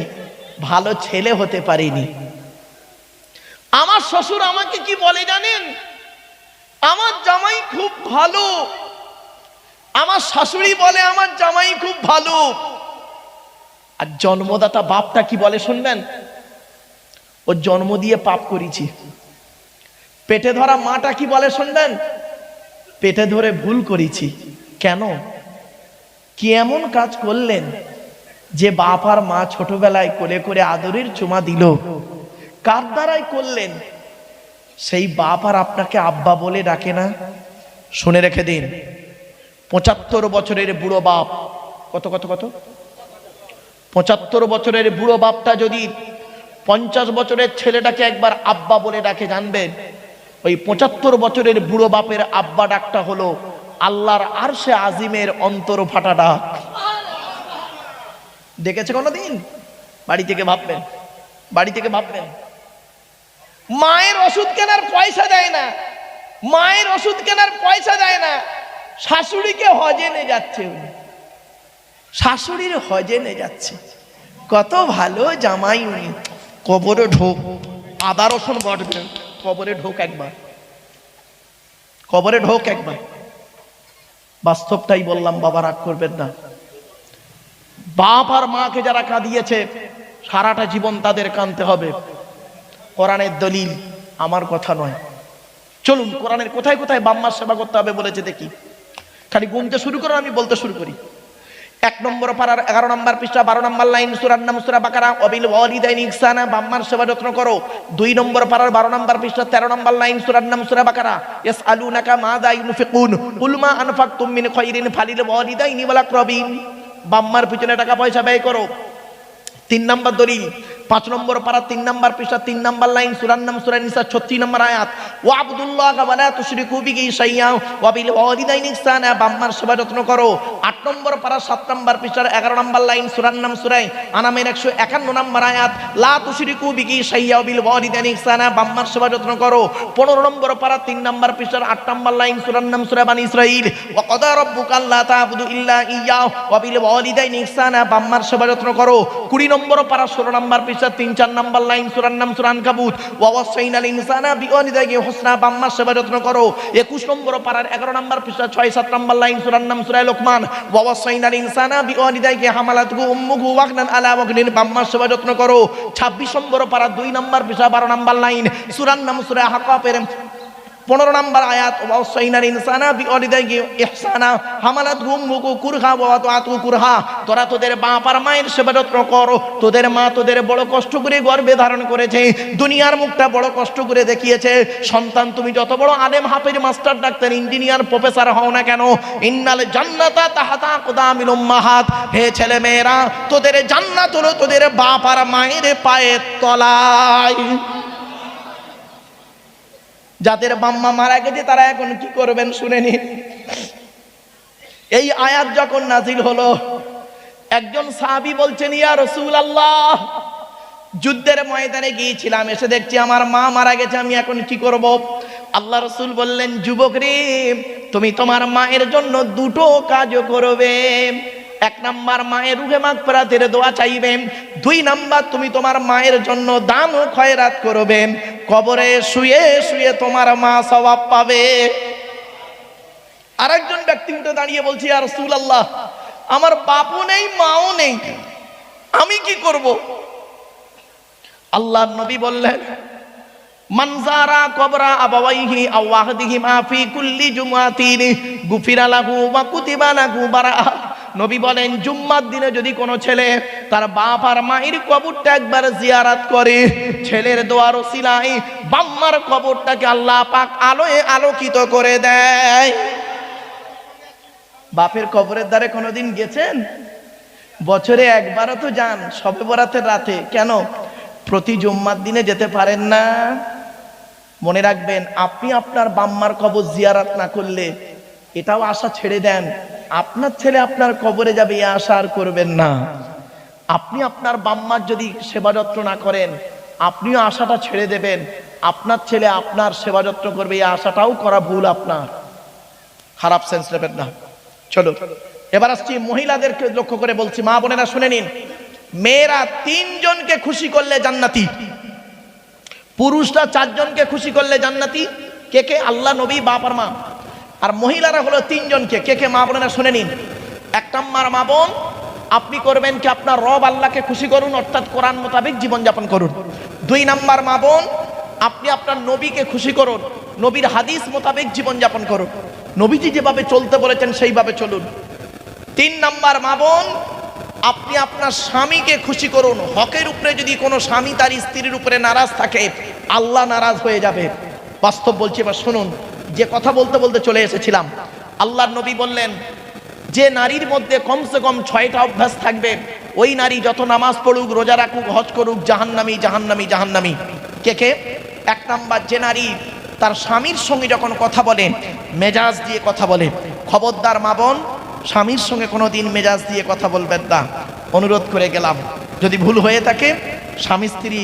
ভালো ছেলে হতে পারিনি। আমার শ্বশুর আমাকে কি বলে জানেন? আমার জামাই খুব ভালো। আমার শাশুড়ি বলে আমার জামাই খুব ভালো। আর জন্মদাতা বাপটা কি বলে শুনবেন? ও জন্ম দিয়ে পাপ করেছি। পেটে ধরা মাটা কি বলে শুনবেন? পেটে ধরে ভুল করেছি। কেন? কি এমন কাজ করলেন যে বাপ আর মা ছোটবেলায় কোলে করে আদরের চুমা দিল? কার দ্বারাই করলেন? সেই বাপ আর আপনাকে আব্বা বলে ডাকে না? শুনে রেখে দিন, 75 বছরের বুড়ো বাপ, কত কত কত 75 বছরের বুড়ো বাপটা যদি 50 বছরের ছেলেটাকে একবার আব্বা বলে ডাকে, জানবেন ওই 75 বছরের বুড়ো বাপের আব্বা ডাকটা হলো আল্লাহর আরশে আজিমের অন্তর ফাটা ডাক। দেখেছে কোনোদিন? বাড়ি থেকে ভাববেন, বাড়ি থেকে ভাববেন। মায়ের ওষুধ কেনার পয়সা দেয় না, মায়ের ওষুধ কেনার পয়সা দেয় না, শাশুড়িকে হজে নিয়ে যাচ্ছে, শাশুড়ির হজে নিয়ে যাচ্ছে। কত ভালো জামাই উনি। কবরে ঢোক, আদা রসুন বটবেন, কবরে ঢোক একবার, কবরে ঢোক একবার। বাস্তবটাই বললাম, বাবা রাগ করবেন না। বাপ আর মাকে যারা কাঁদিয়েছে সারাটা জীবন তাদের কাঁদতে হবে। কোরআনের দলিল, আমার কথা নয়। চলুন কোরআনের কোথায় কোথায় বাম্মার সেবা করতে হবে বলেছে দেখি। খালি গুনতে শুরু করো, আমি বলতে শুরু করি। 1 নম্বর পারার 11 নম্বর পৃষ্ঠা 12 নম্বর লাইন, সূরার নাম সূরা বাকারা, ওয়াবিল ওয়ালিদাইনি ইহসানা, বাম্মার সেবা যত্ন করো। 2 নম্বর পারার 12 নম্বর পৃষ্ঠা 13 নম্বর লাইন, সূরার নাম সূরা বাকারা, ইয়াসআলুনাকা মাযা ইউনফিকুন কুল মা আনফাকতুম মিন খায়রিন ফালিল ওয়ালিদাইনি ওয়াল আকরাবিন। বাম্মার পিছনে টাকা পয়সা ব্যয় করো। 3 নম্বর দলিল, 5 নম্বর পারা 3 নম্বর পৃষ্ঠা 3 নম্বর লাইন, সূরার নাম সূরা নিসা 36 নম্বর আয়াত, ওয়াবুদুল্লাহা ওয়া লা তুশরিকু বিহি শাইয়্যা ওয়া বিল ওয়ালিদাইনি ইহসানা, বাম্মার সেবা যত্ন করো। 8 নম্বর পারা 7 নম্বর পৃষ্ঠার 11 নম্বর লাইন, সূরার নাম সূরা আনামের 151 নম্বর আয়াত, লা তুশরিকু বিহি শাইয়্যা ওয়া বিল ওয়ালিদাইনি ইহসানা, বাম্মার সেবা যত্ন করো। 15 নম্বর পারা 3 নম্বর পৃষ্ঠার 8 নম্বর লাইন, সূরার নাম সূরা বানী ইসরাঈল, ওয়া ক্বাদা রাব্বুকা আল্লা তা'বুদু ইল্লা ইয়্যাহু ওয়া বিল ওয়ালিদাইনি ইহসানা, বাম্মার সেবা যত্ন করো। 20 নম্বর পারা 16 নম্বর পৃষ্ঠা 3-4 নম্বর লাইন, সূরার নাম সূরা আনকাবুত, ওয়া ওয়াসাইনাল ইনসানা বিওয়ালিদাইহি হুসনা, বাম্মার সেবা যত্ন করো। 21 নম্বর পারার 11 নম্বর পৃষ্ঠা 6-7 নম্বর লাইন, সূরার নাম সূরা লোকমান, ওয়া ওয়াসাইনাল ইনসানা বিওয়ালিদাইহি হামালাতহু উম্মুহু ওয়াগনান আলা ওয়াগনিন, বাম্মার সেবা যত্ন করো। 26 নম্বর পারা 2 নম্বর পৃষ্ঠা 12 নম্বর লাইন, সূরার নাম সূরা হাকাফের 15 নম্বর আয়াত, ওয়া ওয়াসাইনাল ইনসানা বিওয়ালিদাইহি ইহসানা হামালাতহু উম্মুহু কুরহা ওয়া ওয়াদাতুহু কুরহা। তোরা তোদের বাপ আর মায়ের সেবা যত্ন করো। তোদের মা তোদের বড় কষ্ট করে গর্ভে ধারণ করেছে, দুনিয়ার মুখটা বড় কষ্ট করে দেখিয়েছে। সন্তান তুমি যত বড় আলেম, হাফেজ, মাস্টার, ডাক্তার, ইঞ্জিনিয়ার, প্রফেসর হও না কেন, ইন্নাল জান্নাতা তাহতা আকদামিল উম্মাহাত, হে ছেলে মেয়েরা, তোদের জান্নাত হলো তোদের বাপ আর মায়ের পায়ের তলায়। যাদের বাম্মা মারা গেছে তারা এখন কি করবেন শুনে নিন। এই আয়াত যখন নাজিল হলো, একজন সাহাবী বলছেন, ইয়া রাসূলুল্লাহ, যুদ্ধের ময়দানে গিয়েছিলাম, এসে দেখছি আমার মা মারা গেছে, আমি এখন কি করব? আল্লাহ রাসূল বললেন, যুবক রে, তুমি তোমার মায়ের জন্য দুটো কাজ করবে। 1 নাম্বার মায়ের রুহে মাগফিরাতের দোয়া চাইবে। 2 নাম্বার তুমি তোমার মায়ের জন্য দান ও খয়রাত করবে। কবরে শুয়ে শুয়ে তোমার মা সওয়াব পাবে। আরেকজন ব্যক্তি উঠে দাঁড়িয়ে বলছে, ইয়া রাসূলুল্লাহ, আমার বাপও নেই মাও নেই, আমি কি করব? আল্লাহর নবী বললেন, মান যারা কবরা আবাওয়াইহি আও ওয়াহদিহিমা ফি কুল্লি জুমআতিন গুফিরা লাহু ওয়া কুতিবা লাহু বারাআ। নবী বলেন, জুম্মার দিনে যদি কোনো ছেলে তার বাপ আর মায়ের কবরটা একবার জিয়ারত করে, ছেলের দোয়ার ওসিলায় বাম্মার কবরটাকে আল্লাহ পাক আলোয় আলোকিত করে দেয়। বাপের কবরের দ্বারে কোনোদিন গেছেন? বছরে একবারও তো যান, শবে বরাতের রাতে। কেন প্রতি জুম্মার দিনে যেতে পারেন না? মনে রাখবেন, আপনি আপনার বাম্মার কবর জিয়ারত না করলে এটাও আশা ছেড়ে দেন, আপনার ছেলে আপনার কবরে যাবে, এই আশা আর করবেন না। আপনি আপনার বাম্মার যদি সেবা যত্ন না করেন, আপনিও আশাটা ছেড়ে দেবেন, আপনার ছেলে আপনার সেবা যত্ন করবে, এই আশাটাও করা ভুল আপনার। খারাপ সেন্স নেবেন না। চলো এবার আসছি মহিলাদেরকে লক্ষ্য করে বলছি, মা বোনেরা শুনে নিন। মেয়েরা 3 জনকে খুশি করলে জান্নাতি, পুরুষরা 4 জনকে খুশি করলে জান্নাতি। কে কে? আল্লাহ, নবী, বাপ আর মা। আর মহিলারা হলো 3 জনকে। কে কে? মা বোনেরা শুনে নিন। 1 নম্বর মা বোন, আপনি করবেন কি? আপনার রব আল্লাহকে খুশি করুন, অর্থাৎ কোরআন মোতাবেক জীবনযাপন করুন। 2 নম্বর মা বোন, আপনি আপনার নবীকে খুশি করুন, নবীর হাদিস মোতাবেক জীবনযাপন করুন। নবীজি যেভাবে চলতে বলেছেন সেইভাবে চলুন। 3 নাম্বার, মা বোন, আপনি আপনার স্বামীকে খুশি করুন। হকের উপরে যদি কোনো স্বামী তার স্ত্রীর উপরে নারাজ থাকে, আল্লাহ নারাজ হয়ে যাবে। বাস্তব বলছি, এবার শুনুন। যে কথা বলতে বলতে চলে এসেছিলাম, আল্লাহর নবী বললেন যে নারীর মধ্যে কমসে কম 6টা অভ্যাস থাকবে, ওই নারী যত নামাজ পড়ুক, রোজা রাখুক, হজ করুক, জাহান্নামী জাহান্নামী জাহান্নামী। কে কে? 1 নাম্বার, যে নারী তার স্বামীর সঙ্গে যখন কথা বলে মেজাজ দিয়ে কথা বলে। খবরদার মা বোন, স্বামীর সঙ্গে কোনোদিন মেজাজ দিয়ে কথা বলবেন না, অনুরোধ করে গেলাম। যদি ভুল হয়ে থাকে স্বামী স্ত্রী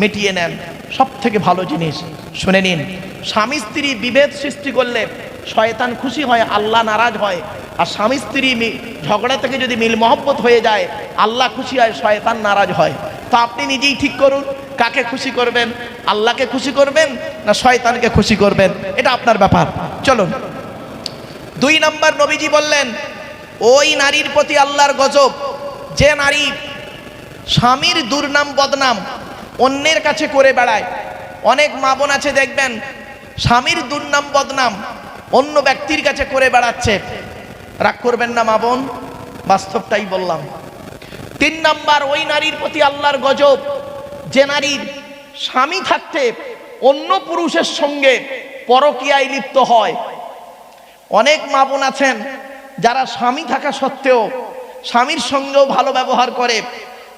মিটিয়ে নেন, সব থেকে ভালো জিনিস। শুনে নিন, স্বামী স্ত্রী বিভেদ সৃষ্টি করলে শয়তান খুশি হয়, আল্লাহ নারাজ হয়। আর স্বামী স্ত্রী ঝগড়া থেকে যদি মিল মহব্বত হয়ে যায়, আল্লাহ খুশি হয়, শয়তান নারাজ হয়। তো আপনি নিজেই ঠিক করুন, কাকে খুশি করবেন? আল্লাহকে খুশি করবেন না শয়তানকে খুশি করবেন? এটা আপনার ব্যাপার। চলুন। 2 নাম্বার, নবীজি বললেন ওই নারীর প্রতি আল্লাহর গজব, যে নারী স্বামীর দুর্নাম বদনাম অন্যের কাছে করে বেড়ায়। অনেক মা বোন আছে দেখবেন, স্বামীর দুর্নাম বদনাম অন্য ব্যক্তির কাছে করে বেড়াচ্ছে। রাগ করবেন না মা বোন, বাস্তবটাই বললাম। 3 নাম্বার, ওই নারীর প্রতি আল্লাহর গজব, যে নারীর স্বামী থাকতে অন্য পুরুষের সঙ্গে পরকীয়ায় লিপ্ত হয়। অনেক মা বোন আছেন যারা স্বামী থাকা সত্ত্বেও স্বামীর সঙ্গেও ভালো ব্যবহার করে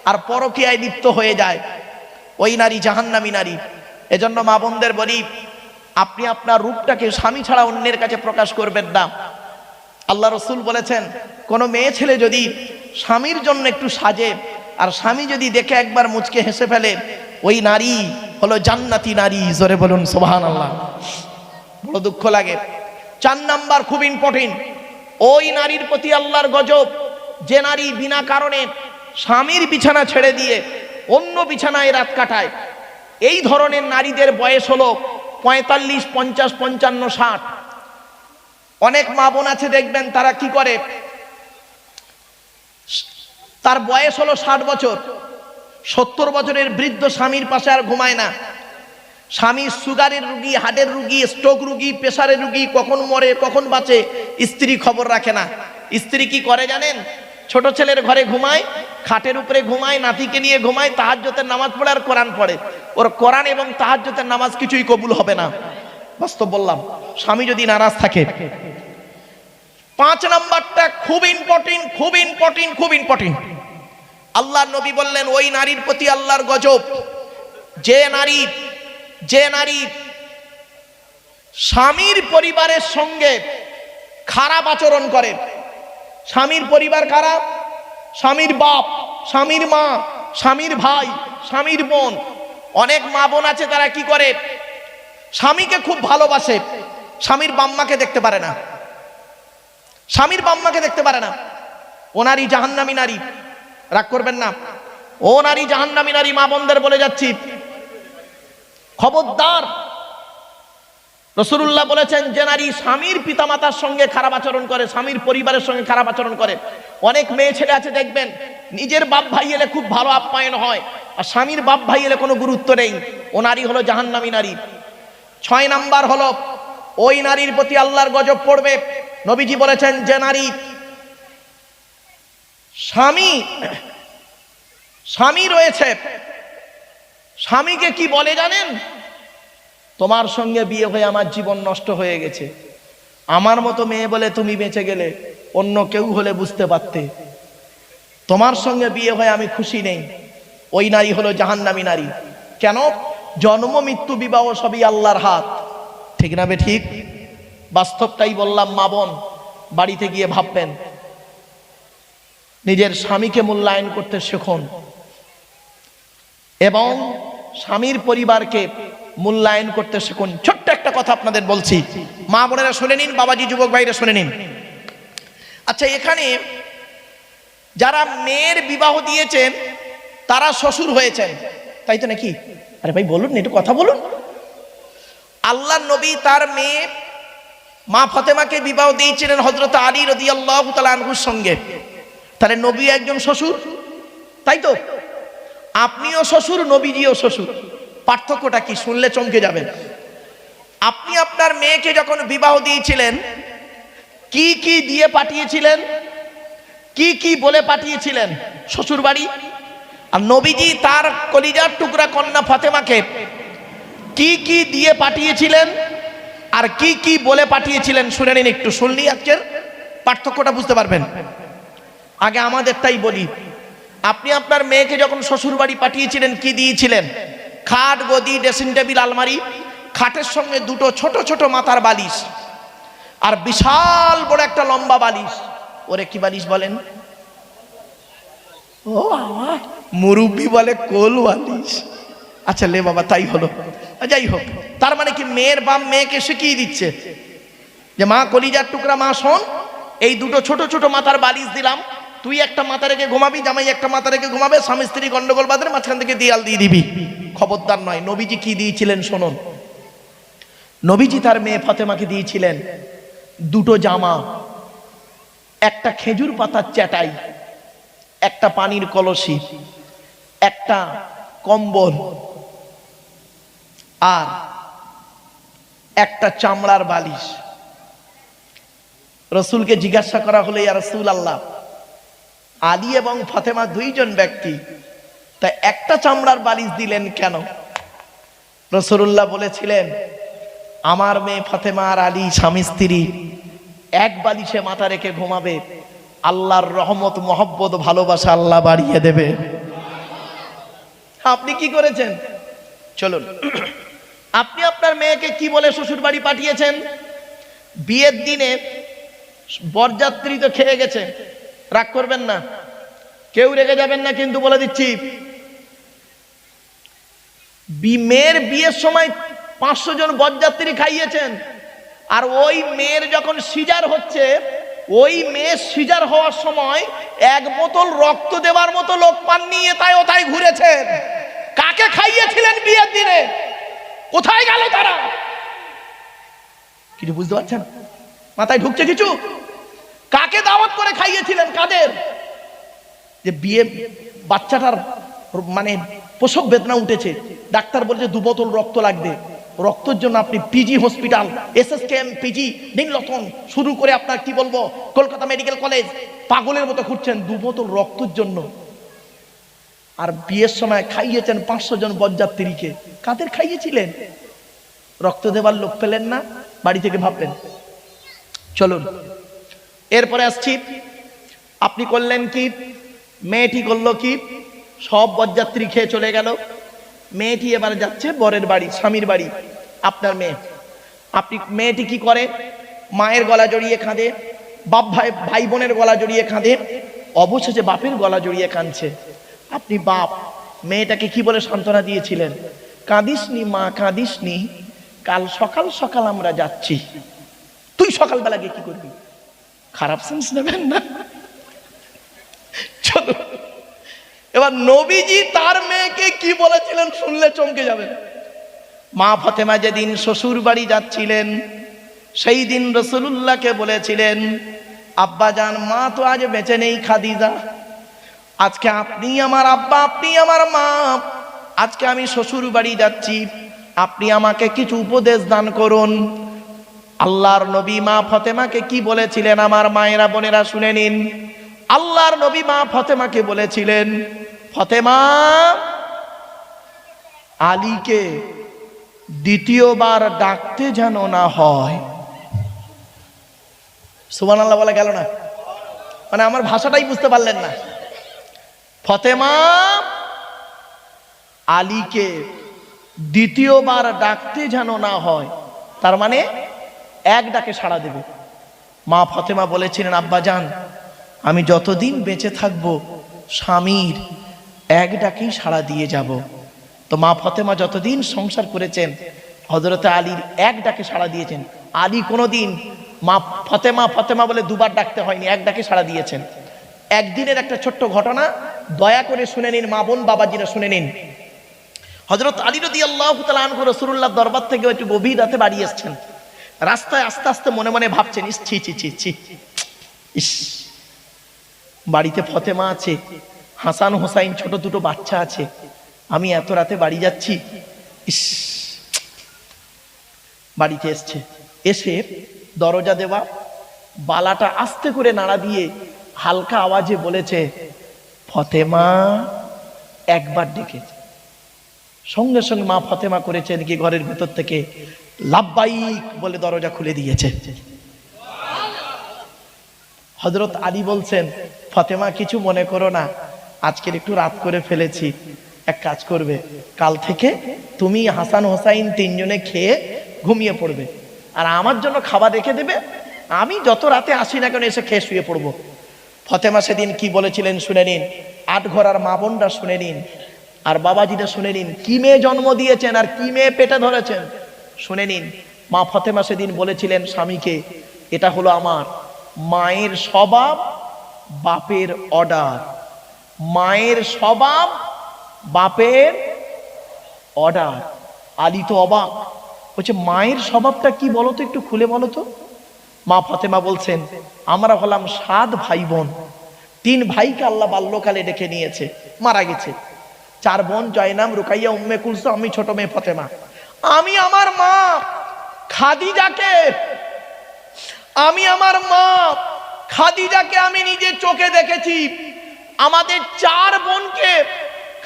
আর পরকীয়ায় লিপ্ত হয়ে যায়। ওই নারী জাহান্নামী নারী। এজন্য মা বোনদের বলি, আপনি আপনার রূপটাকে স্বামী ছাড়া অন্যের কাছে প্রকাশ করবেন না। আল্লাহ রসুল বলেছেন, কোনো মেয়ে ছেলে যদি স্বামীর জন্য একটু সাজে আর স্বামী যদি দেখে একবার মুচকে হেসে ফেলে, ওই নারী হলো জান্নাতি নারী। জোরে বলুন সুবহানাল্লাহ। বড় দুঃখ লাগে। 4 নাম্বার, খুব ইম্পর্টেন্ট, ওই নারীর প্রতি আল্লাহর গজব, যে নারী বিনা কারণে স্বামীর বিছানা ছেড়ে দিয়ে অন্য বিছানায় রাত কাটায়। এই ধরনের নারীদের বয়স হলো 45, 50, 55, 60। অনেক মা বোন আছে দেখবেন, তারা কি করে, তার বয়স হলো 60 বছর, 70 বছরের বৃদ্ধ স্বামীর পাশে আর ঘুমায় না। স্বামী সুগারের রুগী, হার্টের রুগী, স্ট্রোক রুগী, প্রেসারের রুগী, কখন মরে কখন বাঁচে স্ত্রী খবর রাখে না। স্ত্রী কি করে জানেন? ছোট ছেলের ঘরে ঘুমায়, খাটের উপরে ঘুমায়, নাতিকে নিয়ে ঘুমায়, তাহাজ্জুদের নামাজ পড়ে আর কোরআন পড়ে। ওর কোরআন এবং তাহাজ্জুদের নামাজ কিছুই কবুল হবে না। বাস্তব বললাম, স্বামী যদি নারাজ থাকে। 5 নাম্বারটা খুব ইম্পর্টেন্ট, খুব ইম্পর্টেন্ট, খুব ইম্পর্টেন্ট। আল্লাহর নবী বললেন ওই নারীর প্রতি আল্লাহর গজব, যে নারী স্বামীর পরিবারের সঙ্গে খারাপ আচরণ করে। স্বামীর পরিবার খারাপ, স্বামীর বাপ, স্বামীর মা, স্বামীর ভাই, স্বামীর বোন। অনেক মা বোন আছে তারা কি করে, স্বামীকে খুব ভালোবাসে, স্বামীর বাম্মাকে দেখতে পারে না, স্বামীর বাম্মাকে দেখতে পারে না। ও নারী জাহান্নামী নারী। রাগ করবেন না, ও নারী জাহান্নামী নারী। মা বোনদের বলে যাচ্ছি, খবরদার। রাসূলুল্লাহ বলেছেন, যে নারী স্বামীর পিতামাতার সঙ্গে খারাপ আচরণ করে, স্বামীর পরিবারের সঙ্গে খারাপ আচরণ করে। অনেক মেয়ে ছেলে আছে দেখবেন, নিজের বাপ ভাই এলে খুব ভালো আপ্যায়ন হয় আর স্বামীর বাপ ভাই এলে কোনো গুরুত্ব নেই। ও নারী হলো জাহান্নামী নারী। 6 নাম্বার হলো, ওই নারীর প্রতি আল্লাহর গজব পড়বে। নবীজি বলেছেন, যে নারী স্বামী রয়েছে, স্বামীকে কি বলে জানেন? তোমার সঙ্গে বিয়ে হয়ে আমার জীবন নষ্ট হয়ে গেছে, আমার মতো মেয়ে বলে তুমি বেঁচে গেলে, অন্য কেউ হলে বুঝতে পারতে, তোমার সঙ্গে বিয়ে হয়ে আমি খুশি নেই। ওই নারী হলো জাহান্নামী নারী। কেন? জন্ম মৃত্যু বিবাহ সবই আল্লাহর হাত। ঠিক না বে ঠিক? বাস্তবটাই বললাম। মা বোন বাড়িতে গিয়ে ভাববেন, নিজের স্বামীকে মূল্যায়ন করতে শিখুন এবং স্বামীর পরিবারকে মূল্যায়ন করতে শিখুন। ছোট্ট একটা কথা আপনাদের বলছি, মা বোনেরা শুনে নিন, বাবাজি যুবক ভাইরা শুনে নিন। আচ্ছা, এখানে যারা মেয়ের বিবাহ দিয়েছেন তারা শ্বশুর হয়েছেন, তাই তো নাকি? আরে ভাই বলুন, একটু কথা বলুন। আল্লাহর নবী তার মেয়ে মা ফাতেমাকে বিবাহ দিয়েছিলেন হযরত আলী রাদিয়াল্লাহু তাআলা আনহুর সঙ্গে। তাহলে নবী একজন শ্বশুর, তাই তো? আপনিও শ্বশুর, নবীজিও শ্বশুর। পার্থক্যটা কি শুনলে চমকে যাবেন। আপনি আপনার মেয়েকে যখন বিবাহ দিয়েছিলেন কি কি দিয়ে পাঠিয়েছিলেন, কি কি বলে পাঠিয়েছিলেন শ্বশুর বাড়ি? আর নবীজি তার কলিজার টুকরা কন্যা ফাতেমাকে কি কি দিয়ে পাঠিয়েছিলেন আর কি কি বলে পাঠিয়েছিলেন শুনে নিন একটু। শুনলি আজকের পার্থক্যটা বুঝতে পারবেন। আগে আমাদেরটাই বলি, আপনি আপনার মেয়েকে যখন শ্বশুর বাড়ি পাঠিয়েছিলেন কি দিয়েছিলেন? খাট, গদি, ড্রেসিং টেবিল, আলমারি, খাটের সঙ্গে দুটো ছোট ছোট মাথার বালিশ আর বিশাল বড় একটা লম্বা বালিশ। ওরে কি বালিশ বলেন? ও মুরব্বি বলে কোল বালিশ। আচ্ছা লে বাবা, তাই হলো। যাই হোক, তার মানে কি মেয়ের বাপ মেয়েকে শিখিয়ে দিচ্ছে যে মা কলিজার টুকরা, মা শোন, এই দুটো ছোট ছোট মাথার বালিশ দিলাম, তুই একটা মাথা রেখে ঘুমাবি, জামাই একটা মাথা রেখে ঘুমাবে, স্বামী স্ত্রী গন্ডগোল বাঁধে, মাঝখান থেকে দেয়াল দিয়ে দিবি। খবরদার নয়। নবীজি কি দিয়েছিলেন শুনুন। নবীজি তার মেয়ে ফাতেমাকে দিয়েছিলেন দুটো জামা, একটা খেজুর পাতার চাটাই, একটা পানির কলসি, একটা কম্বল আর একটা চামড়ার বালিশ। রসুলকে জিজ্ঞাসা করা হলো, ইয়া রাসূলুল্লাহ, আলী এবং ফাতেমা দুইজন ব্যক্তি, তাই একটা চামড়ার বালিশ দিলেন কেন? রাসূলুল্লাহ বলেছিলেন, আমার মেয়ে ফাতেমা আর আলী স্বামী স্ত্রী এক বালিশে মাথা রেখে ঘুমাবে, আল্লাহর রহমত, মহব্বত, ভালোবাসা আল্লাহ বাড়িয়ে দেবে। আপনি কি করেছেন? চলুন, আপনি আপনার মেয়েকে কি বলে শ্বশুর বাড়ি পাঠিয়েছেন? বিয়ের দিনে বরযাত্রী তো খেয়ে গেছে, রাগ করবেন না, কেউ রেগে যাবেন না কিন্তু বলে দিচ্ছি, মেয়ের বিয়ের সময় 500 জন বরযাত্রী খাইয়েছেন। আর ওই মেয়ের যখন সিজার হচ্ছে, ওই মেয়ে সিজার হওয়ার সময় 1 বোতল রক্ত দেওয়ার মতো লোক পাননি, এটাই ওটাই ঘুরেছেন। কাকে খাইয়েছিলেন বিয়ের দিনে? কোথায় গেল তারা? কিছু বুঝতে পারছেন? মাথায় ঢুকছে কিছু? কাকে দাওয়াত করে খাইয়েছিলেন? কাদের? যে বিয়ে বাচ্চাটার মানে প্রসব বেদনা উঠেছে, ডাক্তার বলছে 2 বোতল রক্ত লাগবে। রক্তের জন্য আপনি PG hospital, SSKM, PG, Nilratan শুরু করে আপনার কি বলবো কলকাতা মেডিকেল কলেজ পাগলের মতো ঘুরছেন 2 বোতল রক্তের জন্য। আর বিয়ের সময় খাইয়েছেন 500 জন বরযাত্রীকে। কাদের খাইয়েছিলেন? রক্ত দেবার লোক পেলেন না, বাড়ি থেকে ভাবলেন। চলুন এরপরে আসছি, আপনি করলেন কি? মেয়েটি করলো কি? সব বরযাত্রী খেয়ে চলে গেল। মেয়েটি এবার যাচ্ছে বরের বাড়ি, স্বামীর বাড়ি। আপনার মেয়ে, আপনি মেয়েটি কি করে? মায়ের গলা জড়িয়ে কাঁদে, বাপ ভাই বোনের গলা জড়িয়ে কাঁদে, অবশেষে বাপের গলা জড়িয়ে কাঁদছে। আপনি বাপ মেয়েটাকে কি বলে সান্ত্বনা দিয়েছিলেন? কাঁদিসনি মা, কাঁদিসনি, কাল সকাল সকাল আমরা যাচ্ছি। তুই সকালবেলা গিয়ে কি করবি? খারাপ সেন্স নেবেন না। চলো এবার নবীজি তার মেয়েকে কি বলেছিলেন শুনলে চমকে যাবে। মা ফাতেমা যেদিন শ্বশুর বাড়ি যাচ্ছিলেন সেই দিন রাসূলুল্লাহকে বলেছিলেন, আব্বা জান, মা তো আজ বেঁচে নেই, খাদিজা, আজকে আপনি আমার আব্বা, আপনি আমার মা, আজকে আমি শ্বশুর বাড়ি যাচ্ছি, আপনি আমাকে কিছু উপদেশ দান করুন। আল্লাহর নবী মা ফাতেমাকে কি বলেছিলেন? আমার মায়েরা বোনেরা শুনে নিন। আল্লাহর নবী মা ফাতেমাকে বলেছিলেন, ফাতেমা, আলীকে দ্বিতীয়বার ডাকতে যেন না হয়। সুবহানাল্লাহ বলা গেল না? মানে আমার ভাষাটাই বুঝতে পারলেন না। ফাতেমা, আলীকে দ্বিতীয়বার ডাকতে যেন না হয়, তার মানে এক ডাকে সাড়া দেবে। মা ফাতেমা বলেছিলেন, আব্বা জান, আমি যতদিন বেঁচে থাকবো স্বামীর এক ডাকেই সাড়া দিয়ে যাব। তো মা ফাতেমা যতদিন সংসার করেছেন হযরতে আলীর এক ডাকে সাড়া দিয়েছেন। আলী কোনোদিন মা ফাতেমা ফাতেমা বলে 2 বার ডাকতে হয়নি, এক ডাকে সাড়া দিয়েছেন। একদিনের একটা ছোট্ট ঘটনা দয়া করে শুনে নিন, মা বোন বাবাজিরা শুনে নিন। হযরত আলী রাদিয়াল্লাহু তাআলা আনহু রাসূলুল্লাহর দরবার থেকে একটু গভীর রাতে বাড়ি এসেছেন। রাস্তায় আস্তে আস্তে মনে মনে ভাবছেন, ইস ছি ছি ছি ছি, ইস বাড়িতে ফাতেমা আছে, হাসান হোসাইন ছোট দুটো বাচ্চা আছে, আমি এত রাতে বাড়ি যাচ্ছি, ইস। বাড়িতে এসছে, এসে দরজা দেওয়া, বালাটা আস্তে করে নাড়া দিয়ে হালকা আওয়াজে বলেছে, ফতেমা। একবার ডেকেছে, সঙ্গে সঙ্গে মা ফতেমা করেছেন কি, ঘরের ভিতর থেকে লাব্বাইক বলে দরজা খুলে দিয়েছে। হযরত আলী বলছেন, ফতেমা কিছু মনে করো না, আজকের একটু রাত করে ফেলেছি, এক কাজ করবে, কাল থেকে তুমি হাসান হোসাইন তিনজনে খেয়ে ঘুমিয়ে পড়বে, আর আমার জন্য খাবার রেখে দেবে, আমি যত রাতে আসি না কেন এসে খেয়ে শুয়ে পড়বো। ফতেমা সেদিন কি বলেছিলেন শুনে নিন, আট ঘরার মা বোনরা শুনে নিন, আর বাবাজিরা শুনে নিন, কি মেয়ে জন্ম দিয়েছেন আর কি মেয়ে পেটে ধরেছেন শুনে নিন। মা ফতেমা সেদিন বলেছিলেন স্বামীকে, এটা হলো আমার মায়ের স্বভাব, বাপের অর্ডার। মায়ের স্বভাব, বাপের অর্ডার। আলী তো অবাক, বলছে মায়ের স্বভাবটা কি বলো তো, একটু খুলে বলো তো। মা ফাতেমা বলছেন, আমরা হলাম 7 ভাই বোন, 3 ভাইকে আল্লাহ বাল্যকালে ডেকে নিয়েছে, মারা গেছে। 4 বোন জয়নাম, রুকাইয়া, উম্মে কুলসুম, আমি ছোট মেয়ে ফাতেমা। আমি আমার মা খাদিজাকে আমি নিজে চোখে দেখেছি। আমাদের 4 বোনকে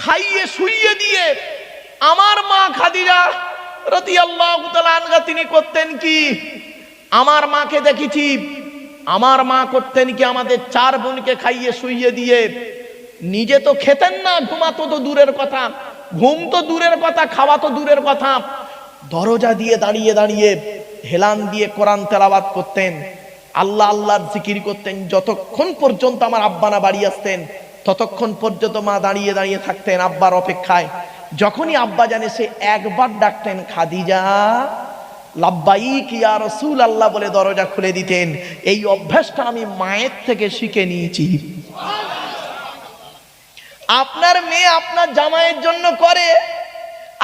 খাইয়ে শুইয়ে দিয়ে আমার মা খাদিজা রাদিয়াল্লাহু তাআলা আনহা তিনি করতেন কি, আমার মাকে দেখেছি, আমার মা করতেন কি, আমাদের 4 বোনকে খাইয়ে শুইয়ে দিয়ে নিজে তো খেতেন না, ঘুমাতো তো দূরের কথা, ঘুম তো দূরের কথা, খাওয়া তো দূরের কথা, দরজা দিয়ে দাঁড়িয়ে দাঁড়িয়ে হেলান দিয়ে কোরআন তেলাওয়াত করতেন, আল্লাহ আল্লাহর জিকির করতেন। যতক্ষণ পর্যন্ত আমার আব্বা না বাড়ি আসতেন ততক্ষণ পর্যন্ত মা দাঁড়িয়ে দাঁড়িয়ে থাকতেন আব্বার অপেক্ষায়। যখনই আব্বা জানে সে একবার ডাকতেন, খাদিজা, লাব্বাইক ইয়া রাসূলুল্লাহ বলে দরজা খুলে দিতেন। এই অভ্যাসটা আমি মায়ের থেকে শিখে নিয়েছি। আপনার মেয়ে আপনার জামাইয়ের জন্য করে,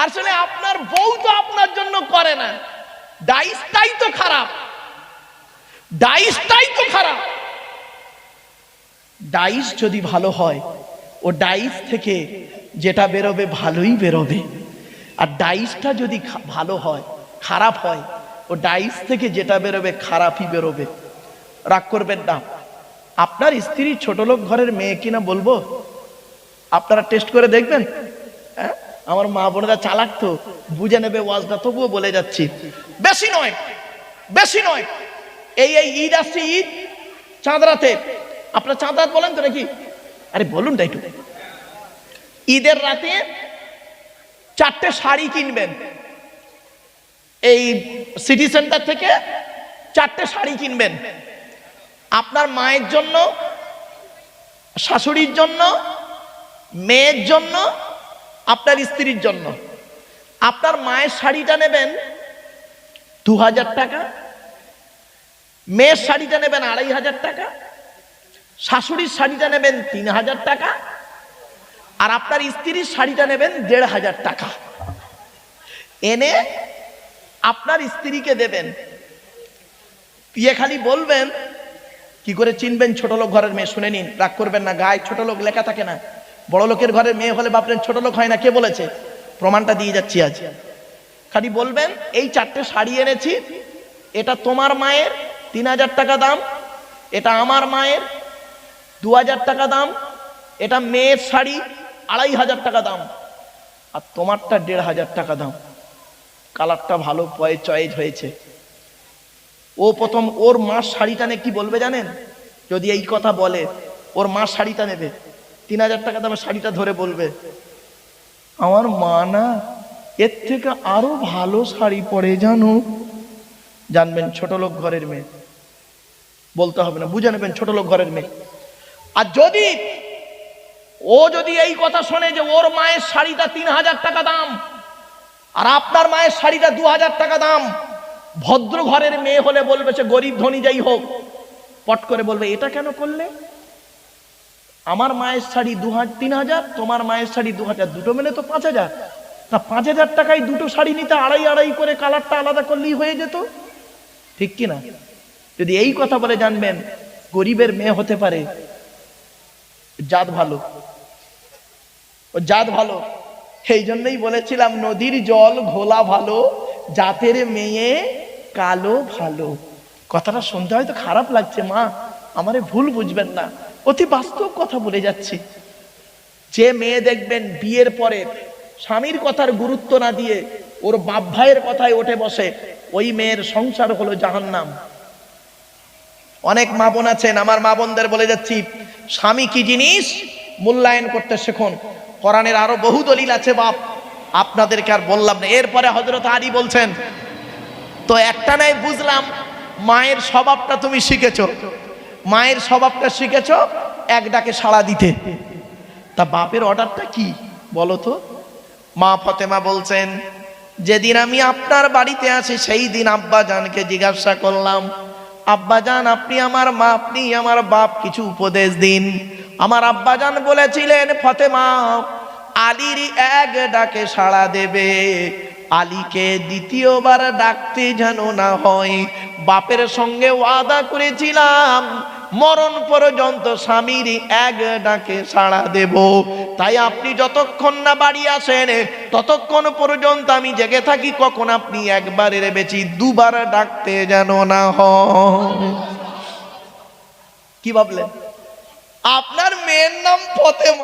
আসলে আপনার বউ তো আপনার জন্য করে না, ডাইসটাই তো খারাপ, ডাইসটাই তো খারাপ। ডাইস যদি ভালো হয়, ও ডাইস থেকে যেটা বেরোবে ভালোই বেরোবে, আর ডাইসটা যদি ভালো হয়, খারাপ হয়, ও ডাইস থেকে যেটা বেরোবে খারাপই বেরোবে। রাগ করবেন না, আপনার স্ত্রী ছোট লোক ঘরের মেয়ে কিনা বলবো, আপনারা টেস্ট করে দেখবেন। আমার মা বোনেরা চালাক তো, বুঝে নেবে ওয়াজটা, তবুও বলে যাচ্ছি, বেশি নয়, বেশি নয়। এই ঈদ আসছে, ঈদ চাঁদ রাতে, আপনার চাঁদ রাত বলেন তো নাকি? আরে বলুন তাই একটু। ঈদের রাতে 4টে শাড়ি কিনবেন, এই সিটি সেন্টার থেকে 4টে শাড়ি কিনবেন, আপনার মায়ের জন্য, শাশুড়ির জন্য, মেয়ের জন্য, আপনার স্ত্রীর জন্য। আপনার মায়ের শাড়িটা নেবেন 2000 টাকা, মেয়ের শাড়িটা নেবেন 2500 টাকা, শাশুড়ির শাড়িটা নেবেন 3000 টাকা, আর আপনার স্ত্রীর শাড়িটা নেবেন 1500 টাকা। এনে আপনার স্ত্রীকে দেবেন। দিয়ে খালি বলবেন, কি করে চিনবেন ছোট লোক ঘরের মেয়ে? শুনে নিন, রাগ করবেন না, গায়ে ছোট লোক লেখা থাকে না। বড় লোকের ঘরের মেয়ে হলে বাপরেন ছোট লোক হয় না, কে বলেছে? প্রমাণটা দিয়ে যাচ্ছি আজ। খালি বলবেন, এই 4টে শাড়ি এনেছি, এটা তোমার মায়ের 3000 টাকা দাম, এটা আমার মায়ের 2000 টাকা দাম, এটা মেয়ের শাড়ি 2500 টাকা দাম, আর তোমারটা 1500 টাকা দাম। কালারটা ভালো চয়েস হয়েছে। ও প্রথম ওর মার শাড়িটা নিয়ে কি বলবে জানেন? যদি এই কথা বলে, ওর মার শাড়িটা নেবে, 3000 টাকা দামের শাড়িটা ধরে বলবে, আমার মা না এর থেকে আরো ভালো শাড়ি পরে জানো। জানবেন ছোট লোক ঘরের মেয়ে, বলতে হবে না, বুঝে নেবেন ছোট লোক ঘরের মেয়ে। আর যদি এই কথা শোনে যে ওর মায়ের শাড়িটা 3000 টাকা দাম আর আপনার মায়ের শাড়িটা 2000 টাকা দাম, ভদ্র ঘরের মেয়ে হলে বলবে, সে গরিব ধনী যাই হোক, পট করে বলবে, এটা কেন করলে? আমার মায়ের শাড়ি 3000, তোমার মায়ের শাড়ি 2000, দুটো মিলে তো 5000। তা 5000 টাকায় দুটো শাড়ি নিতে আড়াই করে কালারটা আলাদা করলেই হয়ে যেত, ঠিক কিনা? যদি এই কথা বলে, জানবেন গরিবের মেয়ে হতে পারে, জাত ভালো, ও জাত ভালো। এই জন্যই বলেছিলাম, নদীর জল ঘোলা ভালো, জাতের মেয়ে কালো ভালো। কথাটা শুনতে হয়তো খারাপ লাগছে মা, আমারে ভুল বুঝবেন না, অতি বাস্তব কথা বলে যাচ্ছি। যে মেয়ে দেখবেন বিয়ের পরে স্বামীর কথার গুরুত্ব না দিয়ে ওর বাপ ভাইয়ের কথায় ওঠে বসে, ওই মেয়ের সংসার হলো জাহান্নাম। অনেক মা বোন আছেন, আমার মা বোনদের বলে যাচ্ছি, স্বামী কি জিনিস মূল্যায়ন করতে শিখুন। কোরআনের আরো বহু দলিল আছে বাপ, আপনাদেরকে আর বললাম না। এরপরে হযরত আলী বলছেন, তো একটা নাই বুঝলাম, মায়ের স্বভাবটা তুমি শিখেছো, মায়ের স্বভাবটা শিখেছো এক ডাকে সাড়া দিতে, তা বাপের অর্ডারটা কি বলো তো? মা ফাতেমা বলছেন, যেদিন আমি আপনার বাড়িতে আসি সেই দিন আব্বা জানকে জিজ্ঞাসা করলাম, আব্বা জান আপনি আমার মা, আপনি আমার বাপ, কিছু উপদেশ দিন। আমার আব্বা জান বলেছিলেন, ফাতেমা আলীর এক ডাকে সাড়া দেবে, আলীকে দ্বিতীয়বার ডাকতে যেন না হয়। বাপের সঙ্গে ওয়াদা করেছিলাম মরণ পর্যন্ত স্বামীর এক ডাকে সাড়া দেব, তাই আপনি যতক্ষণ না বাড়ি আসেন ততক্ষণ পর্যন্ত আমি জেগে থাকি, কখন আপনি একবারের বেশি দুবার ডাকতে যেন না হয়। কি ভাবলেন? আপনার মেয়ের নাম ফাতেমা,